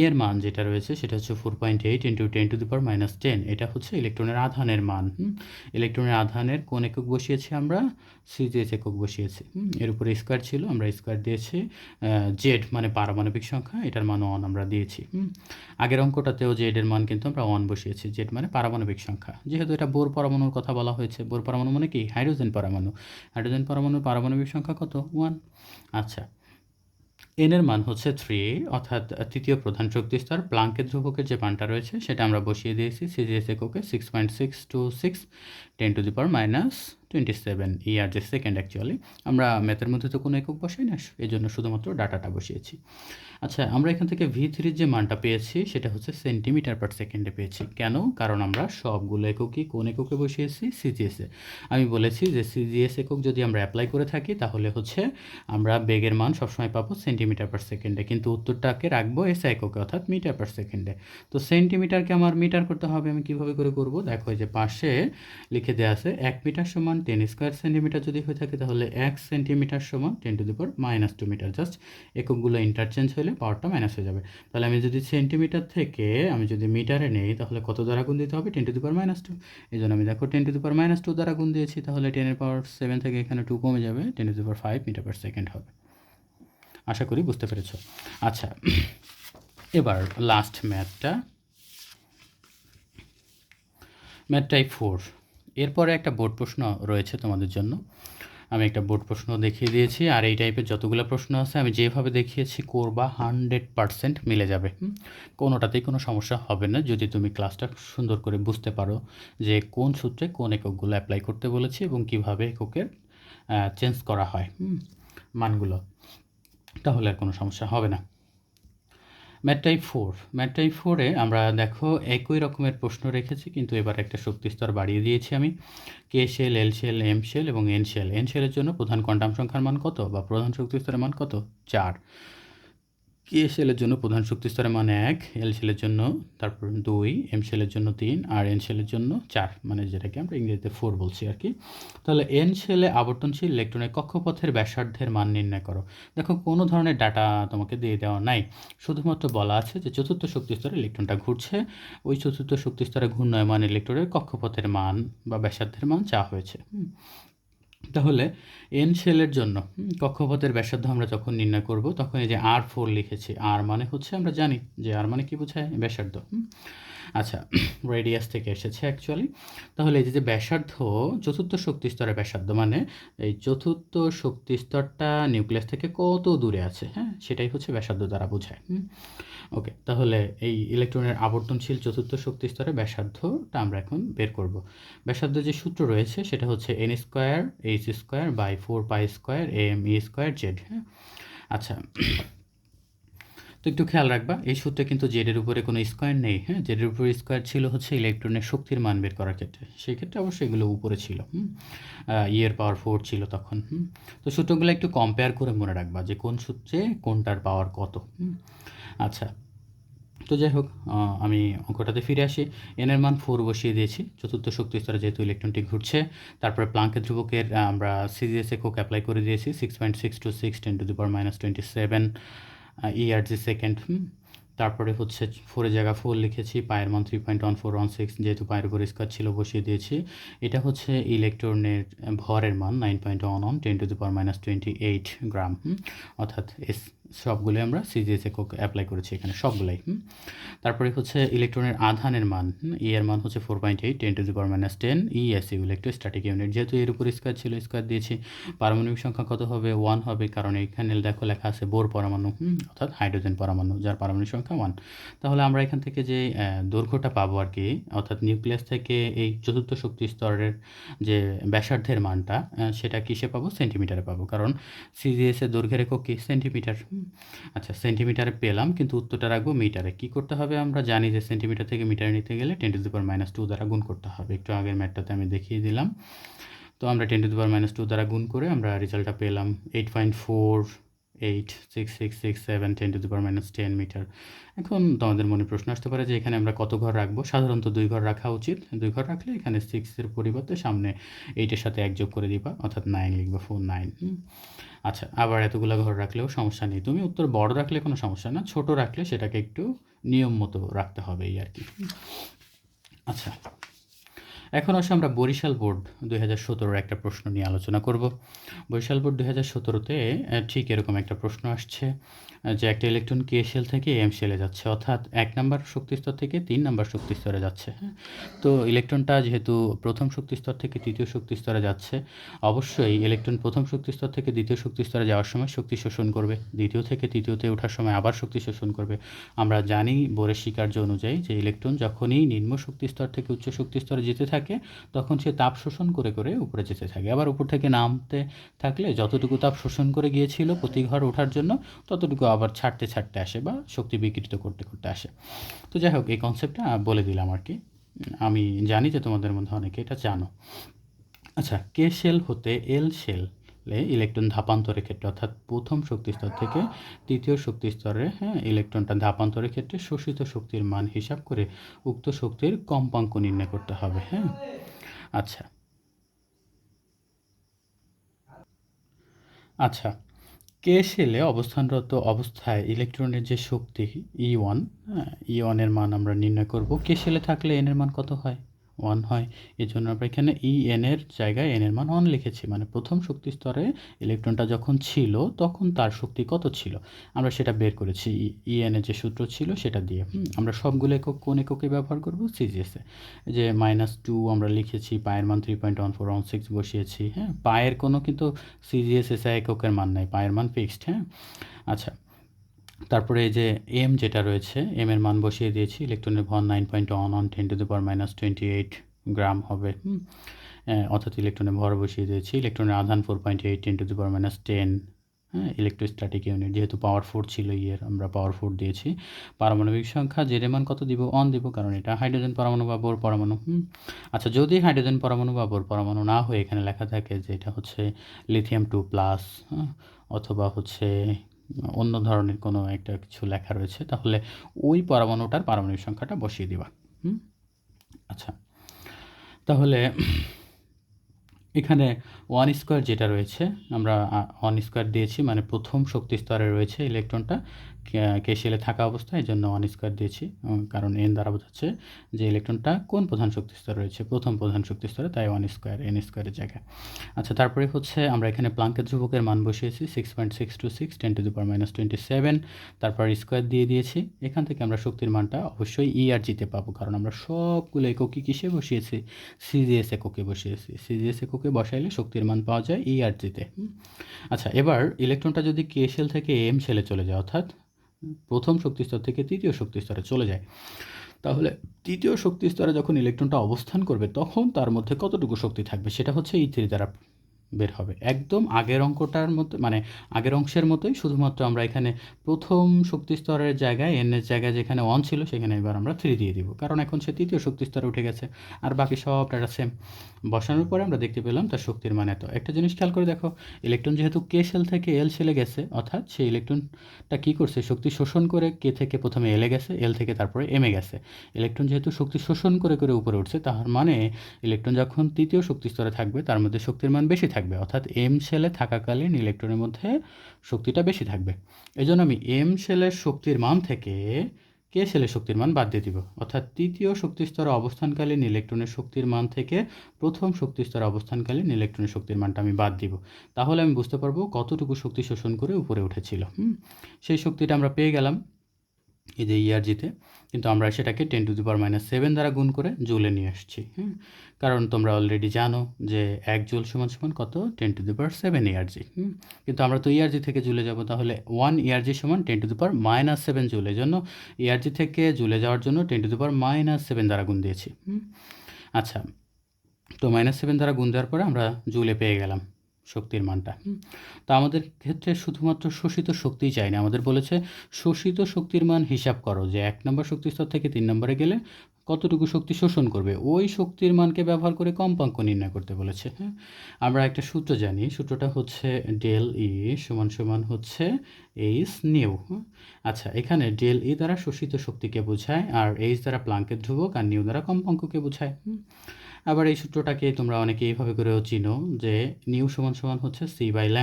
এর মান যেটা রয়েছে সেটা হচ্ছে 4.8 × 10⁻10। এটা হচ্ছে ইলেকট্রনের আধানের মান। ইলেকট্রনের আধানের কোন একক বসিয়েছি? আমরা সিজিএস একক বসিয়েছি। এর উপরে স্কোয়ার ছিল, আমরা স্কোয়ার দিয়েছি। জেড মানে পারমাণবিক সংখ্যা, এটার মান 1 আমরা দিয়েছি। আগের অঙ্কটাতেও জেড এর মান কিন্তু আমরা 1 বসিয়েছি, জেড মানে পারমাণবিক সংখ্যা। যেহেতু এটা বোর পরমাণুর কথা বলা হয়েছে। বোর পরমাণু মানে কি? হাইড্রোজেন পরমাণু। হাইড্রোজেন পরমাণুর পারমাণবিক সংখ্যা কত? 1। আচ্ছা, এন এর মান হচ্ছে 3, অর্থাৎ তৃতীয় প্রধান শক্তিস্তর। প্লাঙ্কের ধ্রুবকের যে মানটা রয়েছে সেটা আমরা বসিয়ে দিয়েছি সিজিএস এককে 6.626 10⁻27 ERJ সেকেন্ড। অ্যাকচুয়ালি আমরা ম্যাথের মধ্যে তো কোনো একক বসাই না, এই জন্য শুধুমাত্র ডাটাটা বসিয়েছি। আচ্ছা, আমরা এখান থেকে V3 যে মানটা পেয়েছি সেটা হচ্ছে সেন্টিমিটার পার সেকেন্ডে পেয়েছি। কেন? কারণ আমরা সবগুলো এককই কোন এককে বসিয়েছি? সিজিএসে। আমি বলেছি যে সিজিএস একক যদি আমরা অ্যাপ্লাই করে থাকি তাহলে হচ্ছে আমরা বেগের মান সবসময় পাবো সেন্টিমিটার পার সেকেন্ডে, কিন্তু উত্তরটাকে রাখবো এসআই এককে অর্থাৎ মিটার পার সেকেন্ডে। তো সেন্টিমিটারকে আমার মিটার করতে হবে, আমি কীভাবে করে করব? দেখো এই যে পাশে লিখে দেওয়া আছে 1 মিটার সমান 10 স্কোয়ার সেন্টিমিটার যদি হয়ে থাকে তাহলে 1 সেন্টিমিটার সমান 10⁻² মিটার। জাস্ট এককগুলো ইন্টারচেঞ্জ হলে পাওয়ারটা মাইনাস হয়ে যাবে। তাহলে আমি যদি সেন্টিমিটার থেকে আমি যদি মিটারে নেই তাহলে কত দ্বারা গুণ দিতে হবে? 10⁻²। এই জন্য আমি দেখো 10⁻² দ্বারা গুণ দিয়েছি, তাহলে 10⁻7 থেকে এখানে 2 কমে যাবে, 10⁵ মিটার পার সেকেন্ড হবে। আশা করি বুঝতে পেরেছ। আচ্ছা, এবার লাস্ট ম্যাথ টাইপ 4। এরপরে একটা বোর্ড প্রশ্ন রয়েছে তোমাদের জন্য। আমি একটা বোর্ড প্রশ্ন দেখিয়ে দিয়েছি, আর এই টাইপের যতগুলো প্রশ্ন আছে আমি যেভাবে দেখিয়েছি করবা 100% মিলে যাবে। কোনোটাতেই কোনো সমস্যা হবে না যদি তুমি ক্লাসটা সুন্দর করে বুঝতে পারো যে কোন সূত্রে কোন এককগুলো অ্যাপ্লাই করতে বলেছি এবং কিভাবে এককের চেঞ্জ করা হয় মানগুলো, তাহলে আর কোনো সমস্যা হবে না। ম্যাথ টাইপ 4-এ আমরা দেখো একই রকমের প্রশ্ন রেখেছি, কিন্তু এবার একটা শক্তিস্তর বাড়িয়ে দিয়েছি আমি। কে শেল, এল শেল, এম শেল এবং এন শেল। এন শেলের জন্য প্রধান কোয়ান্টাম সংখ্যার মান কত বা প্রধান শক্তিস্তরের মান কত? 4। কে শেলের জন্য প্রধান শক্তিস্তরের মান 1, এল শেলের জন্য তারপর 2, এম শেলের জন্য 3 আর এন শেলের জন্য 4, মানে যেটাকে আমরা ইংরেজিতে 4 বলছি আর কি। তাহলে এন শেলে আবর্তনশীল ইলেকট্রনের কক্ষপথের ব্যাসার্ধের মান নির্ণয় করো। দেখো কোনো ধরনের ডাটা তোমাকে দিয়ে দেওয়া নাই, শুধুমাত্র বলা আছে যে চতুর্থ শক্তিস্তরে ইলেকট্রনটা ঘুরছে, ওই চতুর্থ শক্তিস্তরে ঘূর্ণায়মান ইলেকট্রনের কক্ষপথের মান বা ব্যাসার্ধের মান চাওয়া হয়েছে। তাহলে এন শেলের জন্য কক্ষপথের ব্যাসার্ধ আমরা যখন নির্ণয় করব তখন এই যে R4 লিখেছি, আর মানে হচ্ছে আমরা জানি যে আর মানে কি বোঝায়? ব্যাসার্ধ। আচ্ছা, রেডিয়াস থেকে এসেছে অ্যাকচুয়ালি। তাহলে এই যে ব্যাসার্ধ চতুর্থ শক্তি স্তরের ব্যাসার্ধ মানে এই চতুর্থ শক্তি স্তরটা নিউক্লিয়াস থেকে কত দূরে আছে, হ্যাঁ, সেটাই হচ্ছে ব্যাসার্ধ দ্বারা বোঝায়। ওকে, তাহলে এই ইলেকট্রনের আবর্তনশীল চতুর্থ শক্তি স্তরের ব্যাসার্ধটা আমরা এখন বের করব। ব্যাসার্ধ যে সূত্র রয়েছে সেটা হচ্ছে n²h²/4π²m² z। হ্যাঁ, আচ্ছা, তো একটু খেয়াল রাখবা এই সূত্রে কিন্তু জেডের উপরে কোনো স্কোয়ার নেই। হ্যাঁ, জেডের উপরে স্কোয়ার ছিল হচ্ছে ইলেকট্রনের শক্তির মান বের করার ক্ষেত্রে, সেই ক্ষেত্রে অবশ্যই এগুলো উপরে ছিল। এর পাওয়ার 4 ছিল তখন। তো সূত্রগুলো একটু কম্পেয়ার করে মনে রাখবা যে কোন সূত্রে কোনটার পাওয়ার কত। আচ্ছা, তো যাই হোক, আমি অঙ্কটাতে ফিরে আসি। এনের মান 4 বসিয়ে দিয়েছি চতুর্থ শক্তি স্তরে যেহেতু ইলেকট্রনটি ঘুরছে। তারপরে প্লাঙ্কের ধ্রুবকের আমরা সিজিএস একক অ্যাপ্লাই করে দিয়েছি 6.626 10⁻27 ERJ সেকেন্ড। তারপরে হচ্ছে 4-এর জায়গায় 4 লিখেছি, পায়ের মান 3.1416, যেহেতু পায়ের উপর স্কোয়ার ছিল বসিয়ে দিয়েছি। এটা হচ্ছে ইলেকট্রনের ভরের মান 9.11 10⁻28 গ্রাম, অর্থাৎ সবগুলোই আমরা সিজিএস একক অ্যাপ্লাই করেছি এখানে সবগুলাই। তারপরে হচ্ছে ইলেকট্রনের আধানের মান, ই এর মান হচ্ছে 4.8 10⁻10 ESU ইলেকট্রোস্ট্যাটিক ইউনিট, যেহেতু এর উপর স্কোয়ার ছিল স্কোয়ার দিয়েছি। পারমাণবিক সংখ্যা কত হবে? 1 হবে, কারণ এখানে দেখো লেখা আছে বোর পরমাণু, অর্থাৎ হাইড্রোজেন পরমাণু যার পারমাণবিক সংখ্যা 1। তাহলে আমরা এখান থেকে যে দৈর্ঘ্যটা পাবো আর কি, অর্থাৎ নিউক্লিয়াস থেকে এই চতুর্থ শক্তি স্তরের যে ব্যাসার্ধের মানটা সেটা কিসে পাবো? সেন্টিমিটারে পাবো, কারণ সিজিএস এর দৈর্ঘ্যের একক কি? সেন্টিমিটার। আচ্ছা, সেন্টিমিটারে পেলাম, কিন্তু উত্তরটা রাখবো মিটারে। কী করতে হবে? আমরা জানি যে সেন্টিমিটার থেকে মিটারে নিতে গেলে 10⁻² দ্বারা গুণ করতে হবে। একটু আগের ম্যাথটাতে আমি দেখিয়ে দিলাম। তো আমরা 10⁻² দ্বারা গুণ করে আমরা রেজাল্টটা পেলাম 8.486667 10⁻10 মিটার। এখন তোমাদের মনে প্রশ্ন আসতে পারে যে এখানে আমরা কত ঘর রাখবো? সাধারণত 2 ঘর রাখা উচিত। 2 ঘর রাখলে এখানে 6-এর পরিবর্তে সামনে 8-এর সাথে 1 যোগ করে দিবা, অর্থাৎ 9 লিখবা, 49। আচ্ছা, আবার এতগুলো ঘর রাখলেও সমস্যা নেই। তুমি উত্তর বড় রাখলে কোনো সমস্যা না, ছোট রাখলে সেটাকে একটু নিয়ম মতো রাখতে হবে এই আর কি। আচ্ছা, এখন আসলে আমরা বরিশাল বোর্ড 2017-র একটা প্রশ্ন নিয়ে আলোচনা করব। বরিশাল বোর্ড 2017-তে ঠিক এরকম একটা প্রশ্ন আসছে যে একটা ইলেকট্রন কে শেল থেকে এম শেলে যাচ্ছে, অর্থাৎ 1 নাম্বার শক্তিস্তর থেকে 3 নাম্বার শক্তিস্তরে যাচ্ছে, হ্যাঁ? তো ইলেকট্রনটা যেহেতু প্রথম শক্তিস্তর থেকে তৃতীয় শক্তিস্তরে যাচ্ছে, অবশ্যই ইলেকট্রন প্রথম শক্তিস্তর থেকে দ্বিতীয় শক্তিস্তরে যাওয়ার সময় শক্তি শোষণ করবে, দ্বিতীয় থেকে তৃতীয়তে ওঠার সময় আবার শক্তি শোষণ করবে। আমরা জানি বোরের স্বীকার্য অনুযায়ী যে ইলেকট্রন যখনই নিম্ন শক্তিস্তর থেকে উচ্চ শক্তিস্তরে যেতে থাকে, তখন সে তাপ শোষণ করে করে উপরে যেতে থাকে। আবার উপর থেকে নামতে থাকলে যতটুকু তাপ শোষণ করে গিয়েছিল প্রতি ঘর ওঠার জন্য, ততটুকু আবার ছাড়তে ছাড়তে আসে বা শক্তি বিকৃত করতে করতে আসে। তো যাই হোক, এই কনসেপ্টটা বলে দিলাম আর কি। আমি জানি যে তোমাদের মধ্যে অনেকে এটা জানো। আচ্ছা, কে শেল হতে এল শেলে ইলেকট্রন ধাপান্তরের ক্ষেত্রে, অর্থাৎ প্রথম শক্তিস্তর থেকে তৃতীয় শক্তিস্তরে, হ্যাঁ, ইলেকট্রনটা ধাপান্তরের ক্ষেত্রে শোষিত শক্তির মান হিসাব করে উক্ত শক্তির কম্পাঙ্ক নির্ণয় করতে হবে, হ্যাঁ। আচ্ছা আচ্ছা, কে শেলে অবস্থানরত অবস্থায় ইলেকট্রনের যে শক্তি E1, হ্যাঁ, E1 এর মান আমরা নির্ণয় করব। কে শেলে থাকলে n এর মান কত হয়? 1 হয়। এজন্য আমরা এখানে En এর জায়গায় n এর মান 1 লিখেছি। মানে প্রথম শক্তি স্তরে ইলেকট্রনটা যখন ছিল তখন তার শক্তি কত ছিল? আমরা সেটা বের করেছি En এর যে সূত্র ছিল সেটা দিয়ে। আমরা সবগুলো একক কোন এককে ব্যবহার করব? সিজিএসে। এই যে -2 আমরা লিখেছি, পায়ের মান 3.1416 বসিয়েছি, হ্যাঁ? পায়ের কোনো কিন্তু সিজিএস এসআই এককের মান নাই, পায়ের মান ফিক্সড, হ্যাঁ। আচ্ছা, তারপরে এই যে এম যেটা রয়েছে, এম এর মান বসিয়ে দিয়েছি। ইলেকট্রনের ভর 9.11 10⁻28 গ্রাম হবে, অর্থাৎ ইলেকট্রনের ভর বসিয়ে দিয়েছি। ইলেকট্রনের আধান 4.8 10⁻10, হ্যাঁ। ইলেকট্রোস্ট্যাটিক ইউনিট যেহেতু পাওয়ার 4 ছিল ইয়ের, আমরা পাওয়ার 4 দিয়েছি। পারমাণবিক সংখ্যা জেড এর মান কত দিব? 1 দিব, কারণ এটা হাইড্রোজেন পরমাণু বা বোর পরমাণু। আচ্ছা, যদি হাইড্রোজেন পরমাণু বা বোর পরমাণু না হয়ে এখানে লেখা থাকে যে এটা হচ্ছে লিথিয়াম 2+, হ্যাঁ, অথবা হচ্ছে অন্য ধরনের কোনো একটা কিছু লেখা রয়েছে, তাহলে ওই পরমাণুটার পারমাণবিক সংখ্যাটা বসিয়ে দিবা। আচ্ছা, তাহলে এখানে 1 স্কোয়ার যেটা রয়েছে, আমরা 1 স্কোয়ার দিয়েছি, মানে প্রথম শক্তি স্তরে রয়েছে ইলেকট্রনটা কে শেলে থাকা অবস্থায়, এই জন্য 1 স্কোয়ার দিয়েছি। কারণ n দ্বারা বোঝাচ্ছে যে ইলেকট্রনটা কোন প্রধান শক্তি স্তরে রয়েছে? প্রথম প্রধান শক্তি স্তরে, তাই 1 স্কোয়ার, n স্কোয়ারের জায়গায়। আচ্ছা, তারপরে হচ্ছে আমরা এখানে প্লাঙ্কের ধ্রুবকের মান বসিয়েছি 6.626 10⁻27, তারপর স্কোয়ার দিয়ে দিয়েছি। এখান থেকে আমরা শক্তির মানটা অবশ্যই ERGতে পাবো, কারণ আমরা সবগুলো এককে কিসে বসিয়েছি? সিজিএস এককে বসিয়েছি। সিজিএস এককে বসাইলে শক্তির মান পাওয়া যায় ERGতে। আচ্ছা, এবার ইলেকট্রনটা যদি কে শেল থেকে এম শেলে চলে যায়, অর্থাৎ প্রথম শক্তিস্তর থেকে তৃতীয় শক্তিস্তরে চলে যায়, তাহলে তৃতীয় শক্তিস্তরে যখন ইলেকট্রনটা অবস্থান করবে তখন তার মধ্যে কতটুকু শক্তি থাকবে সেটা হচ্ছে E3 দ্বারা বের হবে। একদম আগের অঙ্কটার মতো, মানে আগের অংশের মতোই, শুধুমাত্র আমরা এখানে প্রথম শক্তি স্তরের জায়গায় n এর জায়গায় যেখানে 1 ছিল সেখানে এবার আমরা 3 দিয়ে দিব, কারণ এখন সে তৃতীয় শক্তি স্তরে উঠে গেছে। আর বাকি সব ডাটা সেম। বসানোর পরে আমরা দেখতে পেলাম তার শক্তির মান এত। একটা জিনিস খেয়াল করে দেখো, ইলেকট্রন যেহেতু কে শেল থেকে এল শেলে গেছে, অর্থাৎ সেই ইলেকট্রনটা কী করছে? শক্তি শোষণ করে কে থেকে প্রথমে এলে গেছে, এল থেকে তারপরে এমে গেছে। ইলেকট্রন যেহেতু শক্তি শোষণ করে করে উপরে উঠছে, তার মানে ইলেকট্রন যখন তৃতীয় শক্তি স্তরে থাকবে তার মধ্যে শক্তির মান বেশি থাকবে, অর্থাৎ এম শেলে থাকাকালীন ইলেকট্রনের মধ্যে শক্তিটা বেশি থাকবে। এই জন্য আমি এম শেলের শক্তির মান থেকে কে শেলের শক্তির মান বাদ দিয়ে দিব, অর্থাৎ তৃতীয় শক্তি স্তরে অবস্থানকালীন ইলেকট্রনের শক্তির মান থেকে প্রথম শক্তি স্তরে অবস্থানকালীন ইলেকট্রনের শক্তির মানটা আমি বাদ দিব। তাহলে আমি বুঝতে পারবো কতটুকু শক্তি শোষণ করে উপরে উঠেছিল। সেই শক্তিটা আমরা পেয়ে গেলাম এই যে ERGতে, কিন্তু আমরা সেটাকে 10⁻7 দ্বারা গুণ করে জুলে নিয়ে আসছি। কারণ তোমরা অলরেডি জানো যে 1 জুল সমান সমান কত? 10⁻7 ERG। কিন্তু আমরা তো ERG থেকে জুলে যাব, তাহলে 1 ERG সমান 10⁻7 জুল। এই জন্য ERG থেকে জুলে যাওয়ার জন্য 10⁻7 দ্বারা গুণ দিয়েছি। আচ্ছা, তো -7 দ্বারা গুণ দেওয়ার পরে আমরা জুলে পেয়ে গেলাম শক্তির মানটা। তো আমাদের ক্ষেত্রে শুধুমাত্র শোষিত শক্তিই চাই না, আমাদের বলেছে শোষিত শক্তির মান হিসাব করো, যে 1 নম্বর শক্তিস্তর থেকে 3 নম্বরে গেলে কতটুকু শক্তি শোষণ করবে, ওই শক্তির মানকে ব্যবহার করে কম্পাঙ্ক নির্ণয় করতে বলেছে। আমরা একটা সূত্র জানি, সূত্রটা হচ্ছে ডেল ই সমান সমান হচ্ছে এইচ নিউ। আচ্ছা, এখানে ডেল ই দ্বারা শোষিত শক্তিকে বোঝায়, আর এইচ দ্বারা প্লাঙ্কের ধ্রুবক, আর নিউ দ্বারা কম্পাঙ্ককে বোঝায়। আবার এই সূত্রটাকে তোমরা অনেকে এইভাবে করেও চিনো যে নিউ সমান সমান হচ্ছে C/λ,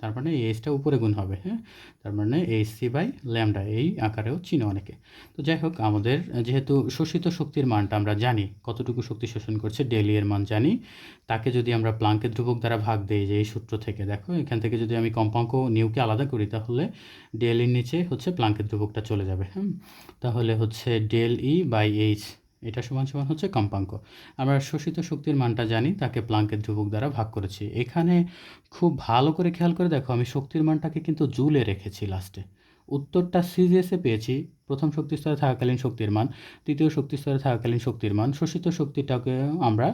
তার মানে এই এইচটা উপরে গুণ হবে, হ্যাঁ? তার মানে এইচসি বাই ল্যামডা এই আকারেও চিনো অনেকে। তো যাই হোক, আমাদের যেহেতু শোষিত শক্তির মানটা আমরা জানি কতটুকু শক্তি শোষণ করছে, ডেল ই এর মান জানি, তাকে যদি আমরা প্লাঙ্কের ধ্রুবক দ্বারা ভাগ দেই, যে এই সূত্র থেকে দেখো এখান থেকে যদি আমি কম্পাঙ্ক নিউকে আলাদা করি, তাহলে ডেল ইর নিচে হচ্ছে প্লাঙ্কের ধ্রুবকটা চলে যাবে, হ্যাঁ? তাহলে হচ্ছে ডেল ই বাই এইচ এটা সমান সমান হচ্ছে কম্পাঙ্ক। আমরা শোষিত শক্তির মানটা জানি, তাকে প্লাঙ্কের ধ্রুবক দ্বারা ভাগ করেছি। এখানে খুব ভালো করে খেয়াল করে দেখো, আমি শক্তির মানটাকে কিন্তু জুলে রেখেছি লাস্টে। উত্তরটা সিজিএসে পেয়েছি, প্রথম শক্তি স্তরে থাকাকালীন শক্তির মান, তৃতীয় শক্তি স্তরে থাকাকালীন শক্তির মান। শোষিত শক্তিটাকে আমরা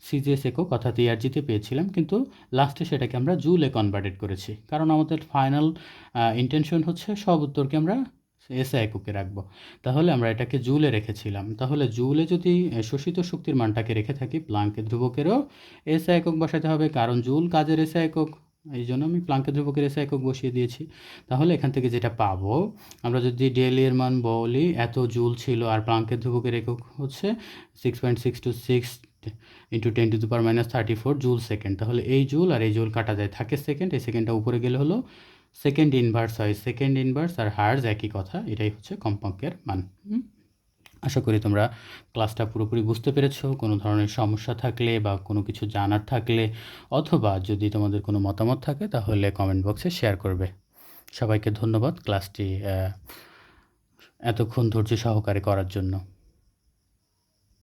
সিজিএস একক অর্থাৎ ইআরজিতে পেয়েছিলাম, কিন্তু লাস্টে সেটাকে আমরা জুলে কনভার্টেড করেছি, কারণ আমাদের ফাইনাল ইন্টেনশন হচ্ছে সব উত্তরকে আমরা এসআই এককে রাখবো। তাহলে আমরা এটাকে জুলে রেখেছিলাম। তাহলে জুলে যদি শোষিত শক্তির মানটাকে রেখে থাকি, প্লাঙ্কের ধ্রুবকেরও এসআই একক বসাতে হবে, কারণ জুল কাজের এসআই একক। এই জন্য আমি প্লাঙ্কের ধ্রুবকের এসআই একক বসিয়ে দিয়েছি। তাহলে এখান থেকে যেটা পাবো, আমরা যদি ডেল এর মান বলি এত জুল ছিল, আর প্লাঙ্কের ধ্রুবকের একক হচ্ছে 6.626 ইন্টু 10⁻³ জুল সেকেন্ড। তাহলে এই জুল আর এই জুল কাটা যায়, থাকে সেকেন্ড, এই সেকেন্ডটা উপরে গেলে হলো সেকেন্ড ইনভার্স হয়। সেকেন্ড ইনভার্স আর হার্জ একই কথা, এটাই হচ্ছে কম্পাঙ্কের মান। আশা করি তোমরা ক্লাসটা পুরোপুরি বুঝতে পেরেছো। কোনো ধরনের সমস্যা থাকলে বা কোনো কিছু জানার থাকলে, অথবা যদি তোমাদের কোনো মতামত থাকে, তাহলে কমেন্ট বক্সে শেয়ার করবে। সবাইকে ধন্যবাদ ক্লাসটি এতক্ষণ ধৈর্য সহকারে করার জন্য।